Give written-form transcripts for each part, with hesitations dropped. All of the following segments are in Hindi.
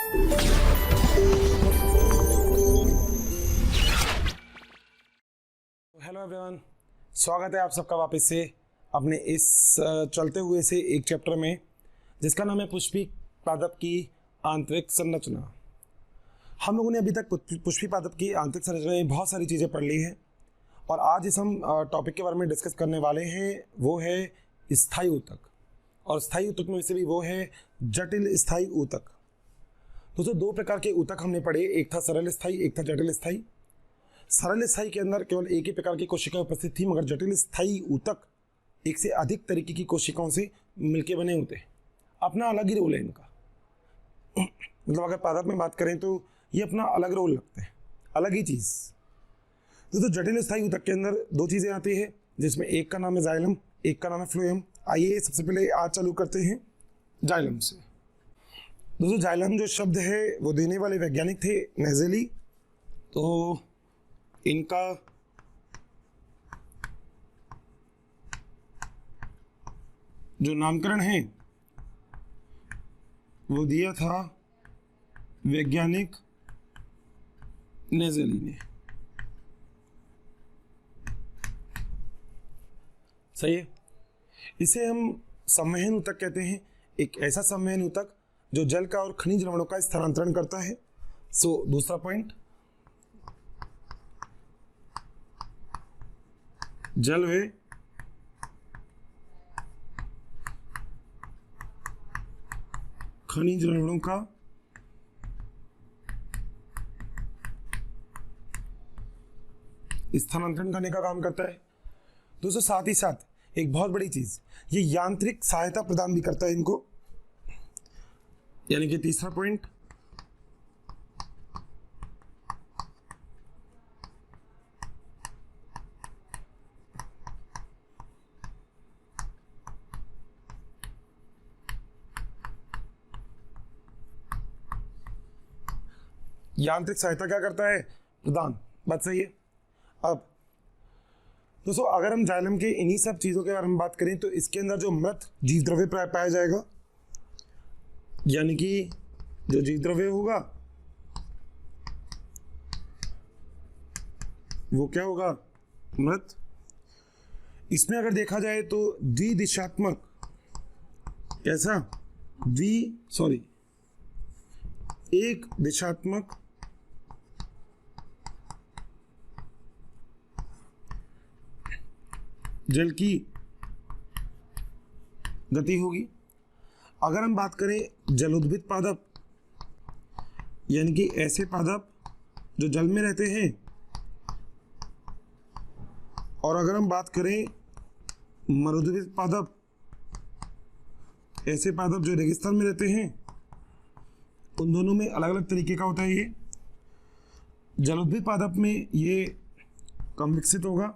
हेलो एवरीवन, स्वागत है आप सबका वापस से अपने इस चलते हुए से एक चैप्टर में जिसका नाम है पुष्पी पादप की आंतरिक संरचना। हम लोगों ने अभी तक पुष्पी पादप की आंतरिक संरचना में बहुत सारी चीज़ें पढ़ ली हैं और आज इस हम टॉपिक के बारे में डिस्कस करने वाले हैं वो है स्थायी ऊतक, और स्थायी ऊतक में से भी वो है जटिल स्थायी ऊतक। दोस्तों, दो प्रकार के ऊतक हमने पढ़े, एक था सरल स्थायी, एक था जटिल स्थायी। सरल स्थायी के अंदर केवल एक ही प्रकार की कोशिकाएं उपस्थित थी, मगर जटिल स्थायी ऊतक एक से अधिक तरीके की कोशिकाओं से मिलके बने होते हैं। अपना अलग ही रोल है इनका। मतलब अगर पादप में बात करें तो ये अपना अलग रोल लगते हैं, अलग ही चीज़। तो जटिल स्थायी ऊतक के अंदर दो चीज़ें आती है, जिसमें एक का नाम है जाइलम, एक का नाम है फ्लोएम। आइए सबसे पहले आज चालू करते हैं जाइलम से। दोस्तों, जाइलम जो शब्द है वो देने वाले वैज्ञानिक थे नेजेली। तो इनका जो नामकरण है वो दिया था वैज्ञानिक नेजेली ने। सही है। इसे हम संवहन ऊतक कहते हैं, एक ऐसा संवहन ऊतक जो जल का और खनिज लवणों का स्थानांतरण करता है। दूसरा पॉइंट, जल व खनिज लवणों का स्थानांतरण करने का काम करता है। दोस्तों, साथ ही साथ एक बहुत बड़ी चीज, ये यांत्रिक सहायता प्रदान भी करता है इनको। यानी कि तीसरा पॉइंट, यांत्रिक सहायता क्या करता है? प्रदान। बात सही है। अब दोस्तों, अगर हम जाइलम के इन्हीं सब चीज़ों के बारे में बात करें तो इसके अंदर जो मृत जीव द्रव्य पाया जाएगा, यानी कि जो जीव द्रव्य होगा वो क्या होगा? मृत। इसमें अगर देखा जाए तो द्विदिशात्मक, कैसा? एक दिशात्मक जल की गति होगी। अगर हम बात करें जलोद्भिद पादप, यानी कि ऐसे पादप जो जल में रहते हैं, और अगर हम बात करें मरुद्भिद पादप, ऐसे पादप जो रेगिस्तान में रहते हैं, उन दोनों में अलग अलग तरीके का होता है। ये जलोद्भिद पादप में ये कम विकसित होगा,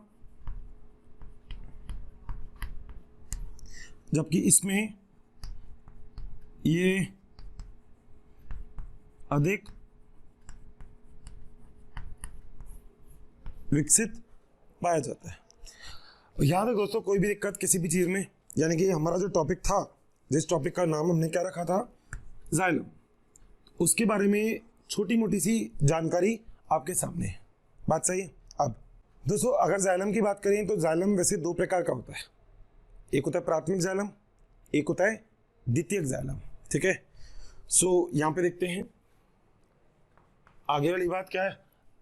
जबकि इसमें ये अधिक विकसित पाया जाता है। याद है दोस्तों, कोई भी दिक्कत किसी भी चीज़ में, यानी कि हमारा जो टॉपिक था, जिस टॉपिक का नाम हमने क्या रखा था? जाइलम। उसके बारे में छोटी मोटी सी जानकारी आपके सामने है। बात सही है। अब दोस्तों, अगर जाइलम की बात करें तो जाइलम वैसे दो प्रकार का होता है। एक होता है प्राथमिक जाइलम, एक होता है द्वितीयक जाइलम। ठीक है। यहाँ पे देखते हैं आगे वाली बात क्या है।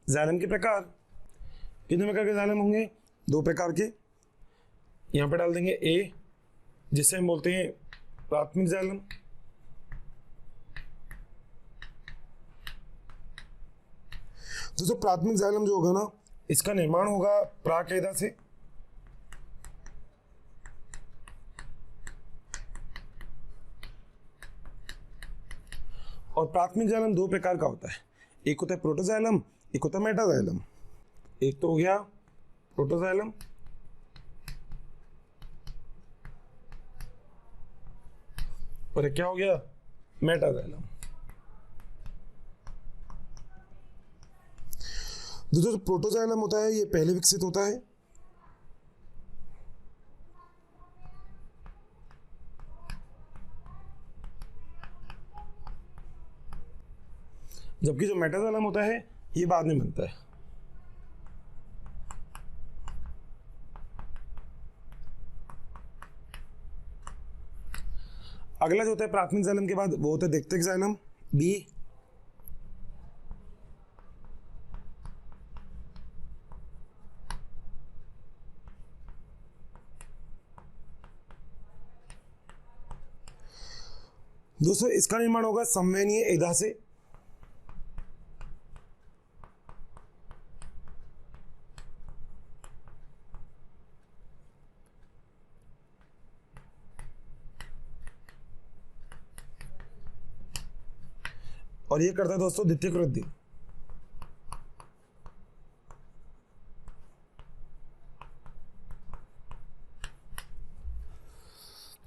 जाइलम के प्रकार, कितने प्रकार के जाइलम होंगे? दो प्रकार के। यहाँ पे डाल देंगे ए, जिसे हम बोलते हैं प्राथमिक जाइलम, दोस्तों प्राथमिक जाइलम जो होगा ना, इसका निर्माण होगा प्राकेदा से। और प्राथमिक जाइलम दो प्रकार का होता है, एक होता है प्रोटोजाइलम, एक होता है मेटाजाइलम। एक तो हो गया प्रोटोजाइलम, और एक क्या हो गया? मेटाजाइलम। दोस्तों, जो प्रोटोजाइलम होता है ये पहले विकसित होता है, जबकि जो मेटाजाइलम होता है ये बाद में बनता है। अगला जो होता है प्राथमिक जाइलम के बाद वो होता है द्वितीयक जाइलम बी। दोस्तों इसका निर्माण होगा संवहनीय एधा से। और ये करता है दोस्तों द्वितीयक वृद्धि।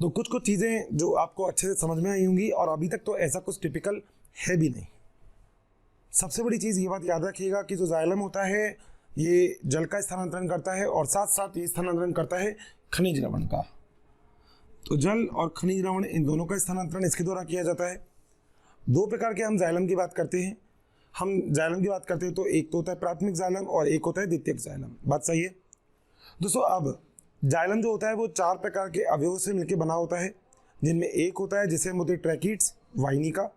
तो कुछ कुछ चीजें जो आपको अच्छे से समझ में आई होंगी, और अभी तक तो ऐसा कुछ टिपिकल है भी नहीं। सबसे बड़ी चीज ये बात याद रखिएगा कि जो जाइलम होता है ये जल का स्थानांतरण करता है और साथ साथ ये स्थानांतरण करता है खनिज लवण का। तो जल और खनिज लवण इन दोनों का स्थानांतरण इसके द्वारा किया जाता है। दो प्रकार के हम जाइलम की बात करते हैं। हम जाइलम की बात करते हैं तो एक तो होता है प्राथमिक जाइलम और एक होता है द्वितीयक जाइलम। बात सही है दोस्तों। अब जाइलम जो होता है वो चार प्रकार के अवयवों से मिलकर बना होता है, जिनमें एक होता है जिसे हम बोलते हैं ट्रैकिड्स वाहिनिका,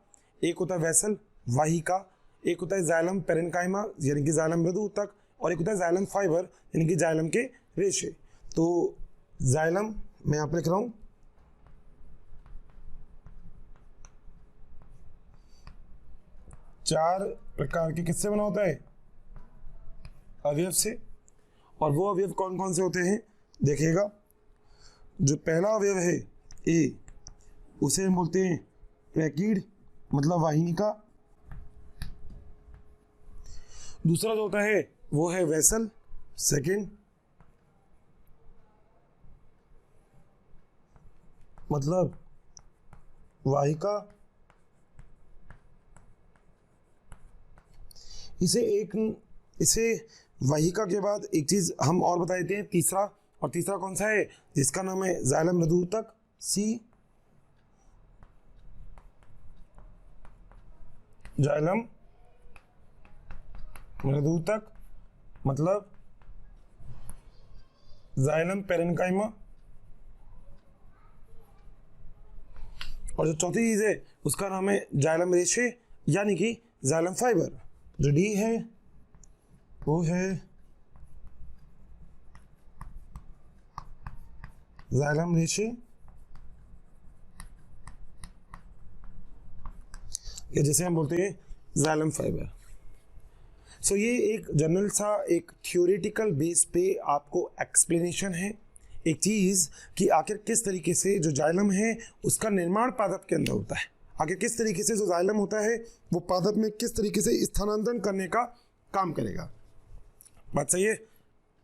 एक होता है वेसल वाहिका, एक होता है जाइलम पेरेन्काइमा यानी कि जाइलम मृदु ऊतक, और एक होता है जाइलम फाइबर यानी कि जाइलम के रेशे। तो जाइलम मैं यहाँ पे लिख रहा हूँ चार प्रकार के किससे बना होता है? अवयव से। और वो अवयव कौन कौन से होते हैं देखिएगा। जो पहला अवयव है ए, उसे हम बोलते हैं ट्रैकिड मतलब वाहिनिका। दूसरा जो होता है वो है वेसल, सेकंड मतलब वाहिका। इसे वाहिका के बाद एक चीज हम और बता देते हैं, तीसरा। और तीसरा कौन सा है? जिसका नाम है जाइलम मृदु ऊतक सी। जाइलम मृदु ऊतक मतलब जाइलम पेरेन्काइमा। और जो चौथी चीज है उसका नाम है जाइलम रेशे यानी कि जाइलम फाइबर। जो डी है वो है जाइलम रेशे या जैसे हम बोलते हैं जाइलम फाइबर। सो ये एक जनरल सा एक थ्योरेटिकल बेस पे आपको एक्सप्लेनेशन है एक चीज कि आखिर किस तरीके से जो जाइलम है उसका निर्माण पादप के अंदर होता है। आखिर किस तरीके से जो जाइलम होता है वो पादप में किस तरीके से स्थानांतरण करने का काम करेगा। बात सही है?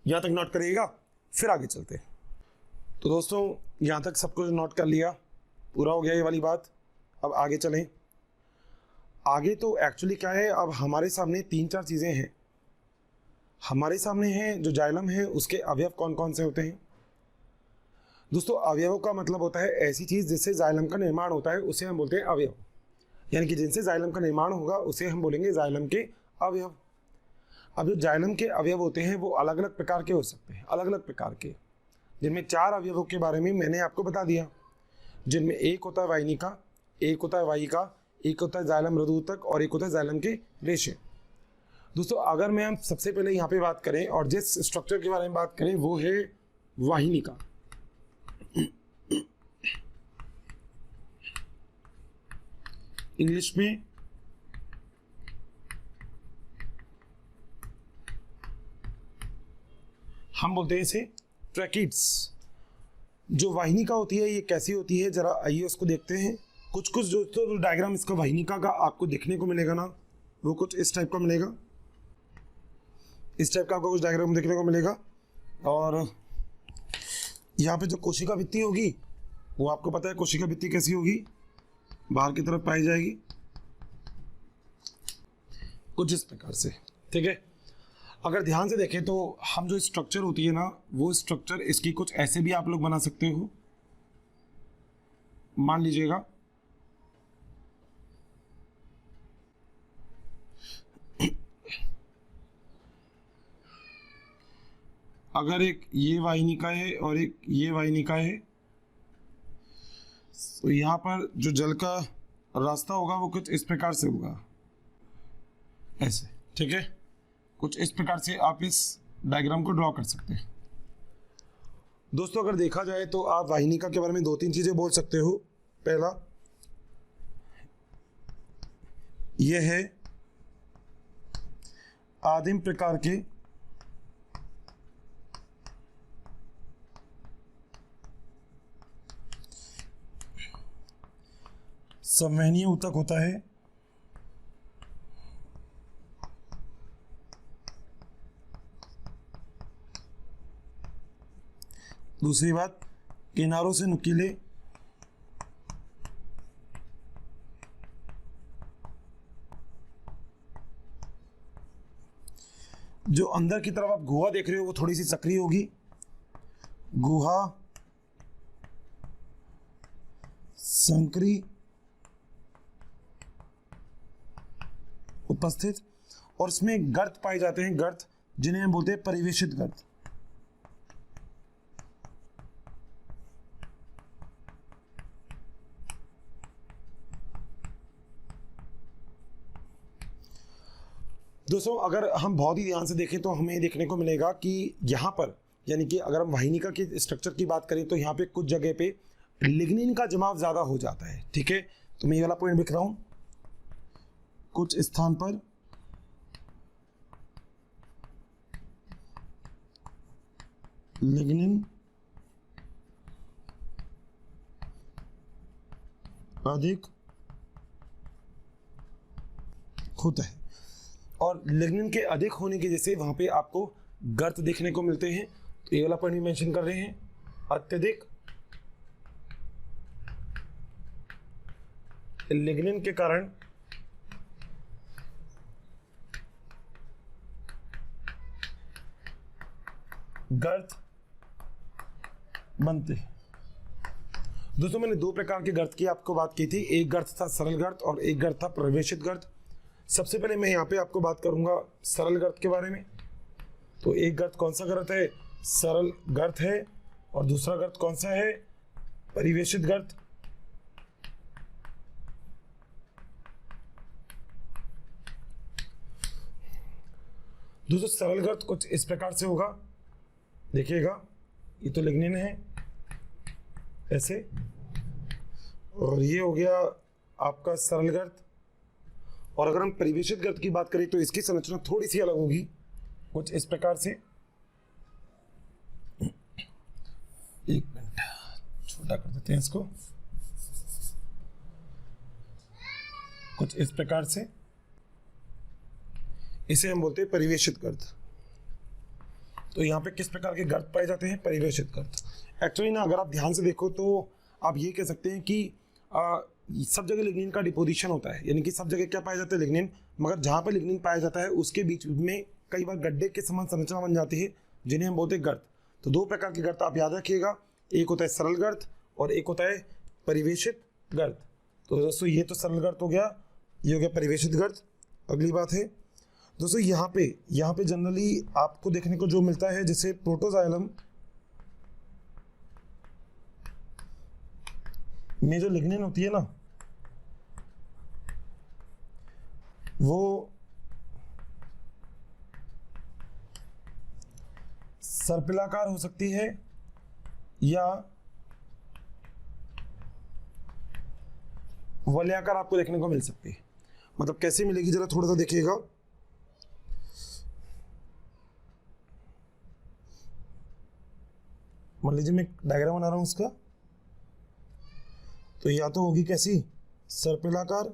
यहाँ तक नोट करिएगा, फिर आगे चलते हैं। तो दोस्तों यहाँ तक सब कुछ नोट कर लिया, पूरा हो गया ये वाली बात। अब आगे चलें। आगे तो एक्चुअली क्या है, अब हमारे सामने तीन चार चीज़ें हैं। हमारे सामने है जो जाइलम है उसके अवयव कौन कौन से होते हैं। दोस्तों अवयवों का मतलब होता है ऐसी चीज़ जिससे जाइलम का निर्माण होता है उसे हम बोलते हैं अवयव, यानी कि जिनसे जाइलम का निर्माण होगा उसे हम बोलेंगे जाइलम के अवयव। अब जो जाइलम के अवयव होते हैं वो अलग अलग प्रकार के हो सकते हैं, अलग अलग प्रकार के, जिनमें चार अवयवों के बारे में मैंने आपको बता दिया, जिनमें एक होता है वाहिनिका, एक होता है वाहिका, एक होता है जाइलम मृदु ऊतक और एक होता है जाइलम के रेशे। दोस्तों अगर मैं हम सबसे पहले यहाँ पे बात करें और जिस स्ट्रक्चर के बारे में बात करें वो है वाहिनिका। इंग्लिश में हम बोलते हैं इसे ट्रैकिड्स। जो वाहिनिका होती है ये कैसी होती है जरा आइए उसको देखते हैं। कुछ कुछ जो डायग्राम इसका वाहिनिका का आपको देखने को मिलेगा ना, वो कुछ इस टाइप का मिलेगा, इस टाइप का आपको कुछ डायग्राम देखने को मिलेगा। और यहाँ पे जो कोशिका भित्ति होगी वो आपको पता है कोशिका भित्ति कैसी होगी, बाहर की तरफ पाई जाएगी कुछ इस प्रकार से, ठीक है। अगर ध्यान से देखें तो हम जो स्ट्रक्चर होती है ना वो स्ट्रक्चर इसकी कुछ ऐसे भी आप लोग बना सकते हो। मान लीजिएगा अगर एक ये वाहिनिका है और एक ये वाहिनिका है, तो यहाँ पर जो जल का रास्ता होगा वो कुछ इस प्रकार से होगा, ऐसे। ठीक है, कुछ इस प्रकार से आप इस डायग्राम को ड्रॉ कर सकते हैं। दोस्तों अगर देखा जाए तो आप वाहिनिका के बारे में 2-3 चीजें बोल सकते हो। पहला, यह है आदिम प्रकार के संवहनीय ऊतक होता है। दूसरी बात, किनारों से नुकीले जो अंदर की तरफ आप गुहा देख रहे हो वो थोड़ी सी सक्रिय होगी, गुहा संकरी उपस्थित, और इसमें गर्त पाए जाते हैं, गर्त जिन्हें हम बोलते हैं परिवेशित गर्त। दोस्तों अगर हम बहुत ही ध्यान से देखें तो हमें देखने को मिलेगा कि यहाँ पर, यानी कि अगर हम वाहिनिका के स्ट्रक्चर की बात करें तो यहाँ पे कुछ जगह पे लिग्निन का जमाव ज़्यादा हो जाता है। ठीक है, तो मैं ये वाला पॉइंट लिख रहा हूँ, कुछ स्थान पर लिग्निन अधिक होता है, और लिग्निन के अधिक होने की वजह से वहां पे आपको गर्त देखने को मिलते हैं। तो ये वाला पॉइंट भी मेंशन कर रहे हैं, अत्यधिक लिग्निन के कारण गर्त बनते हैं। दोस्तों मैंने 2 प्रकार के गर्त की आपको बात की थी, एक गर्त था सरल गर्त और एक गर्त था प्रवेशित गर्त। सबसे पहले मैं यहाँ पे आपको बात करूंगा सरल गर्त के बारे में। तो एक गर्त कौन सा गर्त है? सरल गर्त है, और दूसरा गर्त कौन सा है? परिवेशित गर्त। दोस्तों सरल गर्त कुछ इस प्रकार से होगा, देखिएगा ये तो लिग्निन है ऐसे, और ये हो गया आपका सरल गर्त। और अगर हम परिवेशित गर्त की बात करें तो इसकी संरचना थोड़ी सी अलग होगी, कुछ इस प्रकार से। एक मिनट छोटा कर देते हैं इसको, कुछ इस प्रकार से। इसे हम बोलते हैं परिवेशित गर्त। तो यहाँ पे किस प्रकार के गर्त पाए जाते हैं? परिवेशित गर्त। एक्चुअली ना अगर आप ध्यान से देखो तो आप ये कह सकते हैं कि सब जगह लिग्निन का डिपोजिशन होता है, यानी कि सब जगह क्या पाया जाता है? लिग्निन। मगर जहाँ पर लिग्निन पाया जाता है उसके बीच में कई बार गड्ढे के समान संरचना बन जाती है, जिन्हें हम बोलते हैं गर्त। तो 2 प्रकार के गर्त आप याद रखिएगा, एक होता है सरल गर्त और एक होता है परिवेशित गर्त। तो दोस्तों ये तो सरल गर्त हो गया, ये हो गया परिवेशित गर्त। अगली बात है दोस्तों यहाँ पे जनरली आपको देखने को जो मिलता है, जैसे प्रोटोजाइलम में जो लिग्निन होती है ना, वो सर्पिलाकार हो सकती है या वलयाकार आपको देखने को मिल सकती है। मतलब कैसे मिलेगी जरा थोड़ा सा देखिएगा। मान लीजिए मैं डायग्राम बना रहा हूं उसका, तो या तो होगी कैसी? सर्पिलाकार।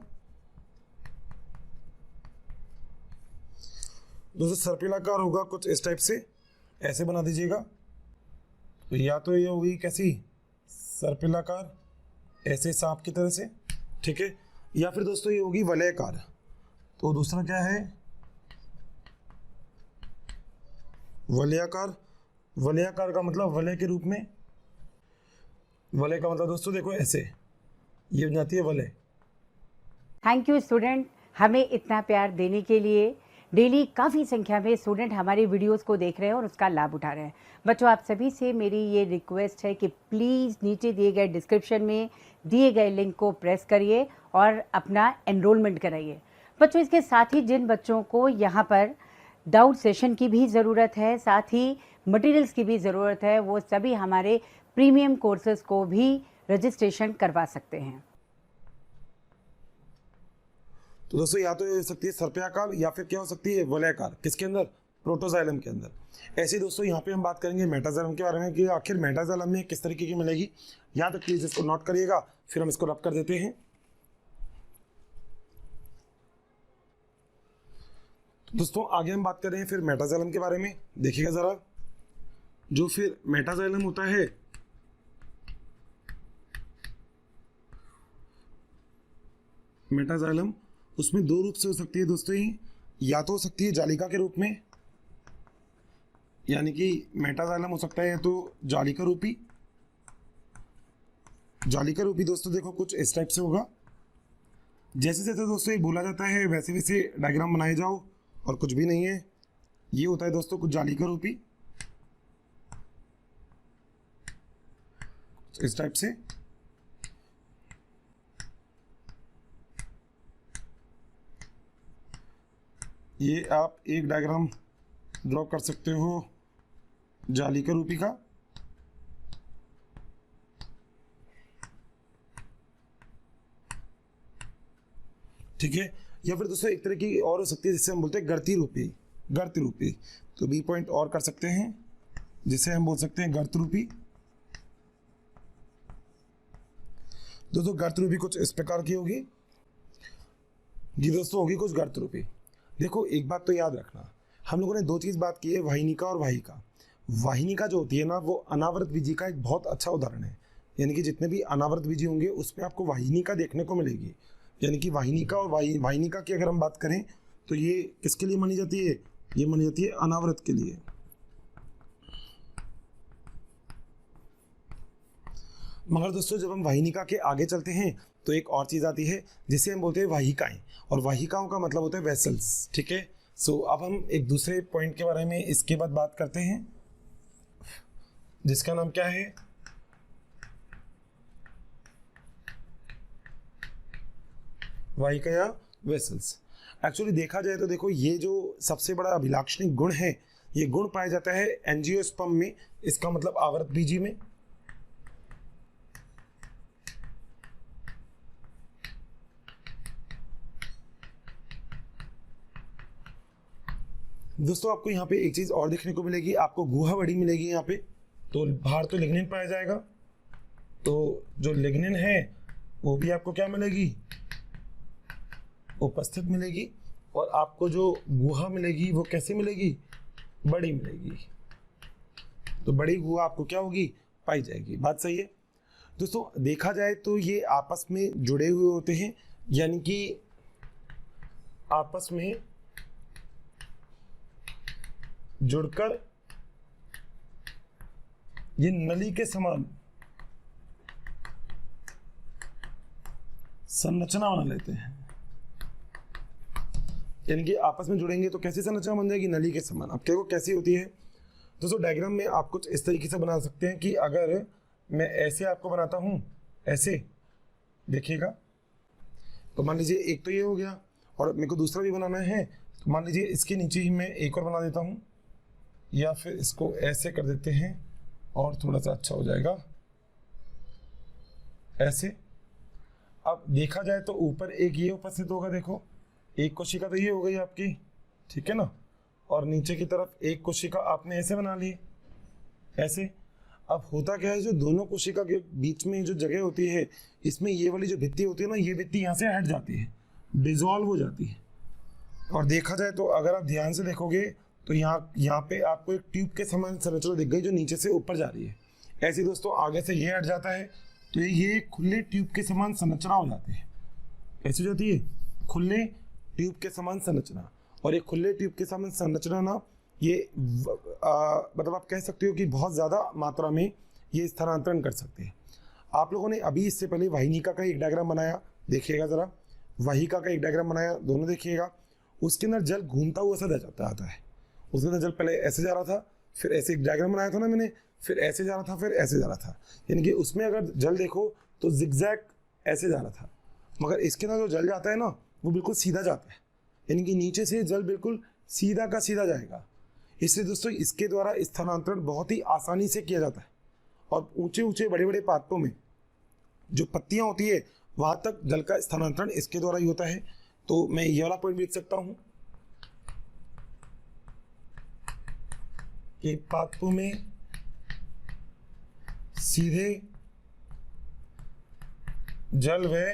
दोस्तों सर्पिलाकार होगा कुछ इस टाइप से, ऐसे बना दीजिएगा। तो या तो ये होगी कैसी? सर्पिलाकार, ऐसे सांप की तरह से, ठीक है। या फिर दोस्तों ये होगी वलयाकार। तो दूसरा क्या है? वलयाकार। वलयाकार का मतलब वलय के रूप में। वलय का मतलब दोस्तों देखो ऐसे, ये बन जाती है वलय। थैंक यू स्टूडेंट, हमें इतना प्यार देने के लिए। डेली काफ़ी संख्या में स्टूडेंट हमारे वीडियोस को देख रहे हैं और उसका लाभ उठा रहे हैं। बच्चों, आप सभी से मेरी ये रिक्वेस्ट है कि प्लीज़ नीचे दिए गए डिस्क्रिप्शन में दिए गए लिंक को प्रेस करिए और अपना एनरोलमेंट कराइए। बच्चों, इसके साथ ही जिन बच्चों को यहाँ पर डाउट सेशन की भी ज़रूरत है, साथ ही मटेरियल्स की भी ज़रूरत है, वो सभी हमारे प्रीमियम कोर्सेज़ को भी रजिस्ट्रेशन करवा सकते हैं। तो दोस्तों या तो ये हो सकती है सर्पियाकार या फिर क्या हो सकती है वलयाकार, किसके अंदर, प्रोटोजाइलम के अंदर। ऐसे दोस्तों यहाँ पे हम बात करेंगे मेटाजाइलम के बारे में कि आखिर मेटाजाइलम में किस तरीके की मिलेगी। यहाँ तक प्लीज इसको नोट करिएगा, फिर हम इसको रब कर देते हैं। तो दोस्तों आगे हम बात कर रहे हैं फिर मेटाजाइलम के बारे में। देखिएगा जरा, जो फिर मेटाजाइलम होता है मेटाजाइलम, उसमें दो रूप से हो सकती है दोस्तों ही, या तो हो सकती है जालिका के रूप में, यानी कि मेटाजाइलम हो सकता है या तो जालिका रूपी। जालिका रूपी दोस्तों देखो कुछ इस टाइप से होगा। जैसे जैसे दोस्तों ये बोला जाता है वैसे वैसे डायग्राम बनाए जाओ, और कुछ भी नहीं है। ये होता है दोस्तों कुछ जालिका रूपी इस टाइप से। ये आप एक डायग्राम ड्रॉ कर सकते हो जालिका रूपी का। ठीक है, या फिर दोस्तों एक तरह की और हो सकती है जिसे हम बोलते हैं गर्ती रूपी। गर्त रूपी तो बी पॉइंट और कर सकते हैं, जिसे हम बोल सकते हैं गर्त रूपी। दोस्तों गर्त रूपी कुछ इस प्रकार की होगी। ये दोस्तों होगी कुछ गर्त रूपी। देखो एक बात तो याद रखना, हम लोगों ने दो चीज़ बात की है, वाहिनिका और वाहिका। वाहिनिका जो होती है ना, वो अनावृत बीजी का एक बहुत अच्छा उदाहरण है। यानी कि जितने भी अनावृत बीजी होंगे उसमें आपको वाहिनिका देखने को मिलेगी। यानी कि वाहिनिका और वाहिनिका की अगर हम बात करें तो ये किसके लिए मानी जाती है, ये मानी जाती है अनावृत के लिए। मगर दोस्तों जब हम वाहिनिका के आगे चलते हैं तो एक और चीज़ आती है जिसे हम बोलते हैं वाहिकाएं, और वाहिकाओं का मतलब होता है वेसल्स। ठीक है, सो अब हम एक दूसरे पॉइंट के बारे में इसके बाद बात करते हैं, जिसका नाम क्या है, वाहिका या वेसल्स। एक्चुअली देखा जाए तो देखो ये जो सबसे बड़ा अभिलाक्षणिक गुण है, ये गुण पाया जाता है एंजियोस्पर्म में, इसका मतलब आवर्त बीजी में। दोस्तों आपको यहाँ पे एक चीज और देखने को मिलेगी, आपको गुहा बड़ी मिलेगी यहाँ पे। तो बाहर तो लिग्निन पाया जाएगा, तो जो लिग्निन है वो भी आपको क्या मिलेगी, उपस्थित मिलेगी। और आपको जो गुहा मिलेगी वो कैसे मिलेगी, बड़ी मिलेगी। तो बड़ी गुहा आपको क्या होगी, पाई जाएगी। बात सही है दोस्तों। देखा जाए तो ये आपस में जुड़े हुए होते हैं, यानी कि आपस में जुड़कर ये नली के समान संरचना बना लेते हैं। यानी कि आपस में जुड़ेंगे तो कैसी संरचना बन जाएगी, नली के समान। अब देखो कैसी होती है दोस्तों, डायग्राम में आप कुछ इस तरीके से बना सकते हैं कि अगर मैं ऐसे आपको बनाता हूं, ऐसे देखिएगा, तो मान लीजिए एक तो ये हो गया, और मेरे को दूसरा भी बनाना है, तो मान लीजिए इसके नीचे ही मैं एक और बना देता हूं, या फिर इसको ऐसे कर देते हैं और थोड़ा सा अच्छा हो जाएगा ऐसे। अब देखा जाए तो ऊपर एक ये उपस्थित होगा, देखो एक कोशिका तो ये हो गई आपकी, ठीक है ना, और नीचे की तरफ एक कोशिका आपने ऐसे बना ली, ऐसे। अब होता क्या है, जो दोनों कोशिका के बीच में जो जगह होती है, इसमें ये वाली जो भित्ति होती है ना, ये भित्ति यहाँ से हट जाती है, डिजॉल्व हो जाती है। और देखा जाए तो अगर आप ध्यान से देखोगे तो यहाँ पे आपको एक ट्यूब के समान संरचना दिख गई जो नीचे से ऊपर जा रही है। ऐसे दोस्तों आगे से ये हट जाता है तो ये खुले ट्यूब के समान संरचना हो जाती है। ऐसी हो जाती है खुले ट्यूब के समान संरचना। और ये खुले ट्यूब के समान संरचना ना, ये मतलब आप कह सकते हो कि बहुत ज़्यादा मात्रा में ये स्थानांतरण कर सकते हैं। आप लोगों ने अभी इससे पहले वाहिनिका का एक डायग्राम बनाया, देखिएगा ज़रा, वाहिका का एक डायग्राम बनाया, दोनों देखिएगा। उसके अंदर जल घूमता हुआ सा जाता आता है। उसके अंदर जल पहले ऐसे जा रहा था, फिर ऐसे एक डायग्राम बनाया था ना मैंने, फिर ऐसे जा रहा था, फिर ऐसे जा रहा था। यानी कि उसमें अगर जल देखो तो जिगजैग ऐसे जा रहा था, मगर इसके अंदर जो जल जाता है ना वो बिल्कुल सीधा जाता है, यानी कि नीचे से जल बिल्कुल सीधा का सीधा जाएगा। इसलिए दोस्तों इसके द्वारा स्थानांतरण बहुत ही आसानी से किया जाता है। और ऊंचे ऊंचे बड़े बड़े पात्रों में जो पत्तियां होती है वहां तक जल का स्थानांतरण इसके द्वारा ही होता है। तो मैं ये वाला पॉइंट भी लिख सकता हूं कि पात्रों में सीधे जल व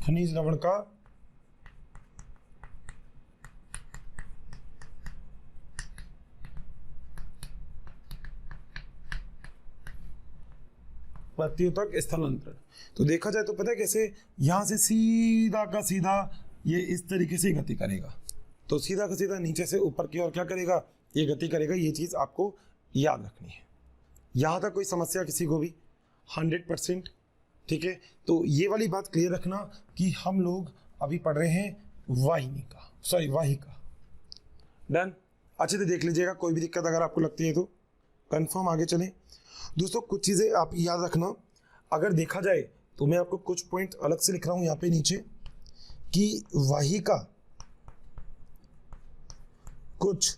खनिज लवण का पत्तियों तक स्थानांतरण। तो देखा जाए तो पता है कैसे, यहां से सीधा का सीधा ये इस तरीके से गति करेगा। तो सीधा का सीधा नीचे से ऊपर की ओर क्या करेगा, ये गति करेगा। ये चीज आपको याद रखनी है। यहां तक कोई समस्या किसी को भी 100%, ठीक है। तो ये वाली बात क्लियर रखना कि हम लोग अभी पढ़ रहे हैं वाहिका। डन, अच्छे से देख लीजिएगा, कोई भी दिक्कत अगर आपको लगती है तो कंफर्म आगे चलें। दोस्तों कुछ चीज़ें आप याद रखना, अगर देखा जाए तो मैं आपको कुछ पॉइंट अलग से लिख रहा हूं यहाँ पे नीचे कि वाहिका कुछ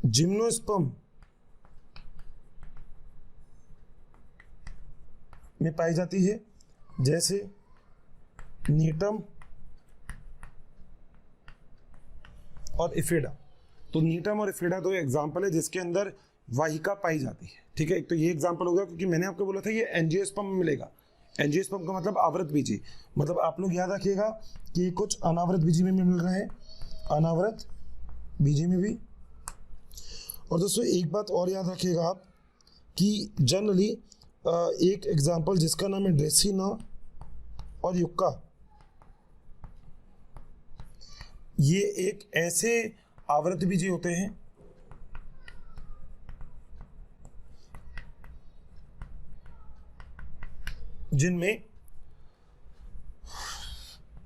जिम्नोस्पर्म में पाई जाती है, जैसे नीटम और इफेडा। तो नीटम और इफेडा दो एग्जाम्पल है जिसके अंदर वाहिका पाई जाती है, ठीक है। एक तो ये एग्जाम्पल होगा क्योंकि मैंने आपको बोला था ये एंजियोस्पर्म में मिलेगा। एंजियोस्पर्म का मतलब आवृत बीजी, मतलब आप लोग याद रखिएगा कि कुछ अनावृत बीजी में मिल रहा है, अनावृत बीजी में भी। और दोस्तों एक बात और याद रखिएगा आप कि जनरली एक एग्जाम्पल जिसका नाम है ड्रेसिना और युक्का, ये एक ऐसे आवृत बीजी होते हैं जिनमें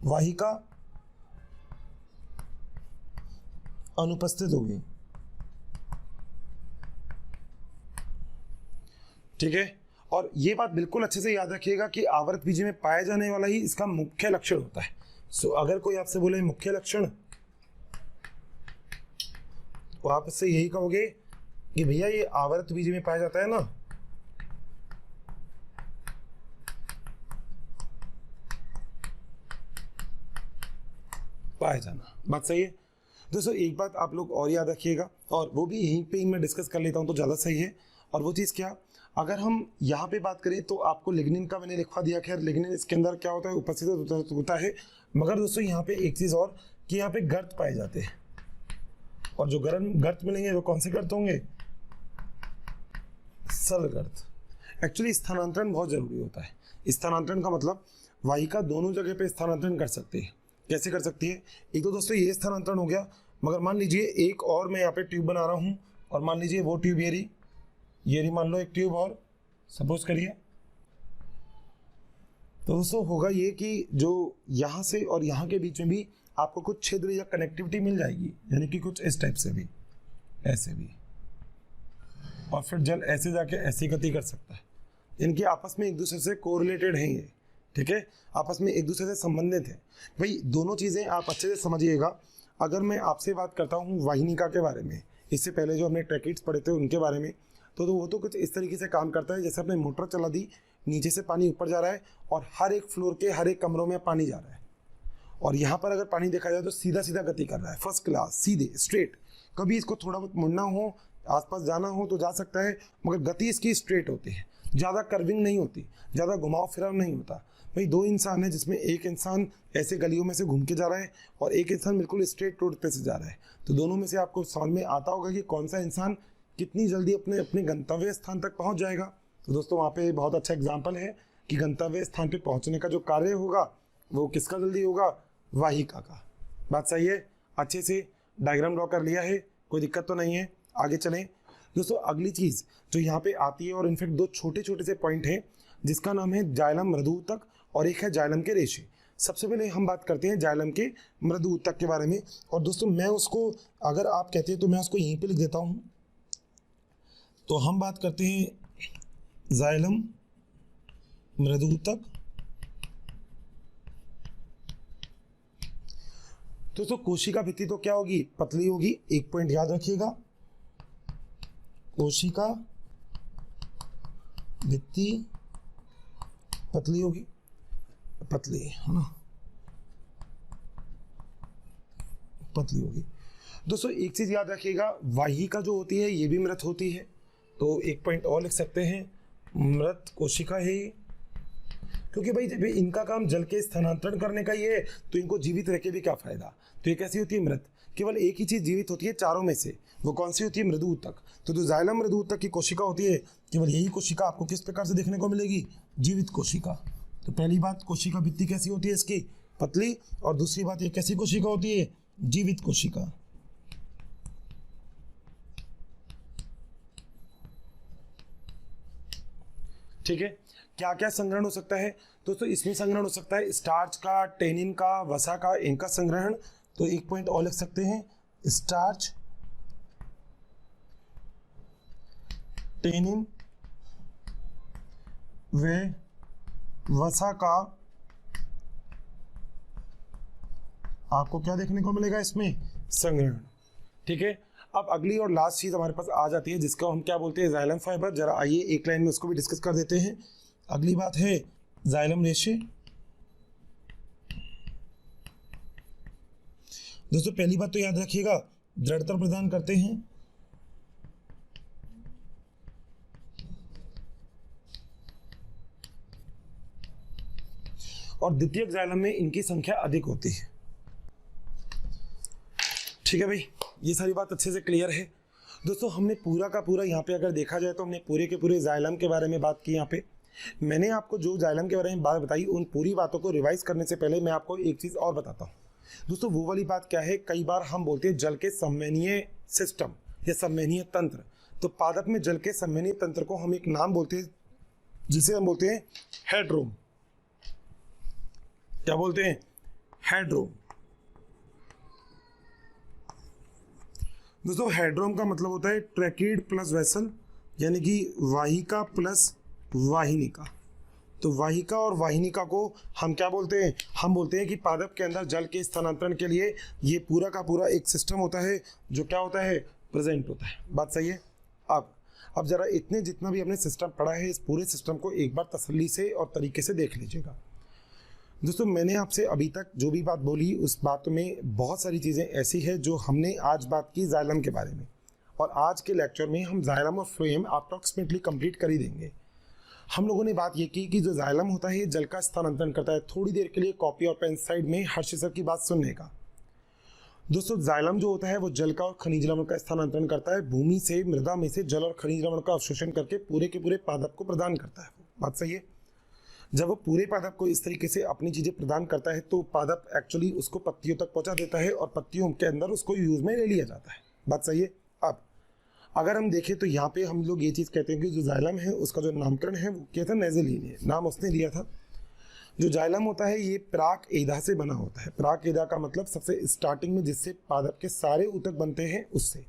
वाहिका अनुपस्थित होगी, ठीक है। और ये बात बिल्कुल अच्छे से याद रखिएगा कि आवर्त बीजी में पाया जाने वाला ही इसका मुख्य लक्षण होता है। सो अगर कोई आपसे बोले मुख्य लक्षण, तो आप इससे यही कहोगे कि भैया ये आवर्त बीजी में पाया जाता है ना, पाया जाना। बात सही है दोस्तों। एक बात आप लोग और याद रखिएगा, और वो भी यहीं पे ही मैं डिस्कस कर लेता हूं तो ज़्यादा सही है। और वो चीज़ क्या, अगर हम यहाँ पे बात करें तो आपको लिग्निन का मैंने लिखवा दिया। खैर लिग्निन इसके अंदर क्या होता है, उपस्थित होता है। मगर दोस्तों यहाँ पे एक चीज़ और कि यहाँ पे गर्त पाए जाते हैं, और जो गर्त मिलेंगे वो कौन से गर्त होंगे, सल गर्त। एक्चुअली स्थानांतरण बहुत जरूरी होता है। स्थानांतरण का मतलब वाहिका दोनों जगह पे स्थानांतरण कर सकती है। कैसे कर सकती है, एक तो दोस्तों ये स्थानांतरण हो गया, मगर मान लीजिए एक और मैं यहाँ पे ट्यूब बना रहा हूँ, और मान लीजिए वो ट्यूब ये रही मान लो एक ट्यूब और सपोज करिए। तो दोस्तों होगा ये कि जो यहाँ से और यहाँ के बीच में भी आपको कुछ छिद्र या कनेक्टिविटी मिल जाएगी, यानी कि कुछ इस टाइप से भी, ऐसे भी, और फिर जल ऐसे जाके ऐसी गति कर सकता है। इनके आपस में एक दूसरे से कोरिलेटेड हैं ये, ठीक है, आपस में एक दूसरे से संबंधित है। भाई दोनों चीज़ें आप अच्छे से समझिएगा। अगर मैं आपसे बात करता हूँ वाहिनिका के बारे में, इससे पहले जो हमने ट्रैकिड्स पढ़े थे उनके बारे में, तो वो तो कुछ इस तरीके से काम करता है जैसे आपने मोटर चला दी, नीचे से पानी ऊपर जा रहा है और हर एक फ्लोर के हर एक कमरों में पानी जा रहा है। और यहाँ पर अगर पानी देखा जाए तो सीधा सीधा गति कर रहा है, फर्स्ट क्लास, सीधे स्ट्रेट। कभी इसको थोड़ा बहुत मुड़ना हो, आसपास जाना हो तो जा सकता है, मगर गति इसकी स्ट्रेट होती है, ज़्यादा कर्विंग नहीं होती, ज़्यादा घुमाव फिराव नहीं होता। भाई दो इंसान है जिसमें एक इंसान ऐसे गलियों में से घूम के जा रहा है और एक इंसान बिल्कुल स्ट्रेट रोड पे से जा रहा है, तो दोनों में से आपको समझ में आता होगा कि कौन सा इंसान कितनी जल्दी अपने अपने गंतव्य स्थान तक पहुंच जाएगा। तो दोस्तों वहाँ पे बहुत अच्छा एग्जाम्पल है कि गंतव्य स्थान पे पहुंचने का जो कार्य होगा वो किसका जल्दी होगा, वाहिका का। बात सही है, अच्छे से डायग्राम ड्रॉ कर लिया है, कोई दिक्कत तो नहीं है। आगे चलें दोस्तों, अगली चीज़ जो यहाँ पे आती है, और इनफैक्ट दो छोटे छोटे से पॉइंट हैं जिसका नाम है जाइलम मृदु ऊतक और एक है जाइलम के रेशे। सबसे पहले हम बात करते हैं जाइलम के मृदु ऊतक के बारे में। और दोस्तों मैं उसको, अगर आप कहते हैं तो मैं उसको यहीं पे लिख देता हूँ। तो हम बात करते हैं जाइलम मृदु ऊतक। दोस्तों कोशिका भित्ति तो क्या होगी, पतली होगी। एक पॉइंट याद रखिएगा, कोशिका भित्ति पतली होगी, पतली है ना, पतली होगी। दोस्तों एक चीज याद रखिएगा, वाहिका जो होती है ये भी मृत होती है। तो एक पॉइंट और लिख सकते हैं, मृत कोशिका है, क्योंकि भाई जब इनका काम जल के स्थानांतरण करने का ही है तो इनको जीवित रह के भी क्या फायदा। तो ये कैसी होती है, मृत। केवल एक ही चीज जीवित होती है चारों में से, वो कौन सी होती है, मृदु ऊतक। तो जो जाइलम मृदु ऊतक की कोशिका होती है, केवल यही कोशिका आपको किस प्रकार से देखने को मिलेगी, जीवित कोशिका। तो पहली बात, कोशिका भित्ति कैसी होती है इसकी, पतली। और दूसरी बात, ये कैसी कोशिका होती है, जीवित कोशिका। ठीक है। क्या क्या संग्रहण हो सकता है दोस्तों, इसमें संग्रहण हो सकता है स्टार्च का, टेनिन का, वसा का, इनका संग्रहण। तो एक पॉइंट और लिख सकते हैं, स्टार्च, टेनिन व वसा का आपको क्या देखने को मिलेगा इसमें, संग्रहण। ठीक है। अब अगली और लास्ट चीज हमारे पास आ जाती है जिसको हम क्या बोलते हैं, जाइलम फाइबर। जरा आइए एक लाइन में उसको भी डिस्कस कर देते हैं। अगली बात है जाइलम रेशे। दोस्तों पहली बात तो याद रखिएगा, दृढ़ता प्रदान करते हैं। और द्वितीयक जाइलम में इनकी संख्या अधिक होती है। ठीक है भाई, ये सारी बात अच्छे से क्लियर है। दोस्तों हमने पूरा का पूरा यहाँ पे अगर देखा जाए तो हमने पूरे के पूरे जाइलम के बारे में बात की। यहाँ पे मैंने आपको जो जाइलम के बारे में बात बताई, उन पूरी बातों को रिवाइज करने से पहले मैं आपको एक चीज़ और बताता हूँ। दोस्तों वो वाली बात क्या है, कई बार हम बोलते हैं जल के संवहनीय सिस्टम या संवहनीय तंत्र। तो पादप में जल के संवहनीय तंत्र को हम एक नाम बोलते हैं जिसे हम बोलते हैं हेड्रोम। क्या बोलते हैं, हेड्रोम। दोस्तों हेड्रोम का मतलब होता है ट्रैकिड प्लस वेसल, यानी कि वाहिका प्लस वाहिनिका। तो वाहिका और वाहिनिका को हम क्या बोलते हैं, हम बोलते हैं कि पादप के अंदर जल के स्थानांतरण के लिए ये पूरा का पूरा एक सिस्टम होता है जो क्या होता है, प्रेजेंट होता है। बात सही है। अब जरा इतने जितना भी हमने सिस्टम पढ़ा है, इस पूरे सिस्टम को एक बार तसल्ली से और तरीके से देख लीजिएगा। दोस्तों मैंने आपसे अभी तक जो भी बात बोली उस बात में बहुत सारी चीज़ें ऐसी है जो हमने आज बात की जाइलम के बारे में, और आज के लेक्चर में हम जाइलम और फ्लोएम अप्रॉक्सीमेटली कंप्लीट कर ही देंगे। हम लोगों ने बात ये की कि जो जाइलम होता है ये जल का स्थानांतरण करता है। थोड़ी देर के लिए कॉपी और पेन साइड में हर्ष सर की बात सुनने का। दोस्तों जाइलम जो होता है वो जल का और खनिज लवण का स्थानांतरण करता है। भूमि से, मृदा में से जल और खनिज लवण का अवशोषण करके पूरे के पूरे पादप को प्रदान करता है। बात सही है। जब वो पूरे पादप को इस तरीके से अपनी चीज़ें प्रदान करता है तो पादप एक्चुअली उसको पत्तियों तक पहुंचा देता है और पत्तियों के अंदर उसको यूज में ले लिया जाता है। बात सही है। अब अगर हम देखें तो यहाँ पे हम लोग ये चीज़ कहते हैं कि जो जाइलम है उसका जो नामकरण है वो क्या था, नेज़ेलिन है, नाम उसने लिया था। जो जाइलम होता है ये प्राक एधा से बना होता है। प्राक एधा का मतलब सबसे स्टार्टिंग में जिससे पादप के सारे ऊतक बनते हैं उससे।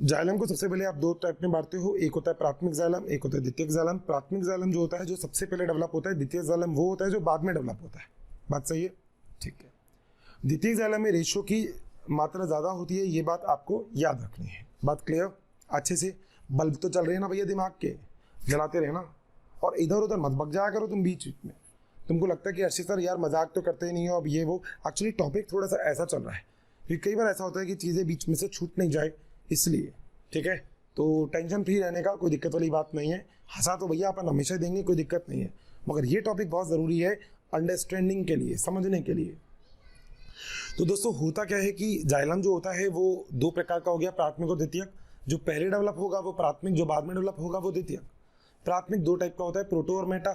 जाइलम को सबसे पहले आप दो टाइप में बांटते हो, एक होता है प्राथमिक जाइलम, एक होता है द्वितीयक जाइलम। प्राथमिक जाइलम जो होता है जो सबसे पहले डेवलप होता है, द्वितीयक जाइलम वो होता है जो बाद में डेवलप होता है। बात सही है, ठीक है। द्वितीयक जाइलम में रेशो की मात्रा ज़्यादा होती है, ये बात आपको याद रखनी है। बात क्लियर अच्छे से। बल्ब तो चल रहे हैं ना भैया दिमाग के, जलाते रहे ना, और इधर उधर मत भग जाया करो तुम बीच में। तुमको लगता है कि अर्षित सर यार मजाक तो करते ही नहीं हो, अब ये वो, एक्चुअली टॉपिक थोड़ा सा ऐसा चल रहा है क्योंकि कई बार ऐसा होता है कि चीज़ें बीच में से छूट नहीं जाए, इसलिए। ठीक है, तो टेंशन फ्री रहने का कोई दिक्कत वाली बात नहीं है। हंसा तो भैया अपन हमेशा देंगे, कोई दिक्कत नहीं है, मगर ये टॉपिक बहुत ज़रूरी है अंडरस्टैंडिंग के लिए, समझने के लिए। तो दोस्तों होता क्या है कि जाइलम जो होता है वो दो प्रकार का हो गया, प्राथमिक और द्वितीयक। जो पहले डेवलप होगा वो प्राथमिक, जो बाद में डेवलप होगा वो द्वितीयक। प्राथमिक दो टाइप का होता है, प्रोटो और मेटा।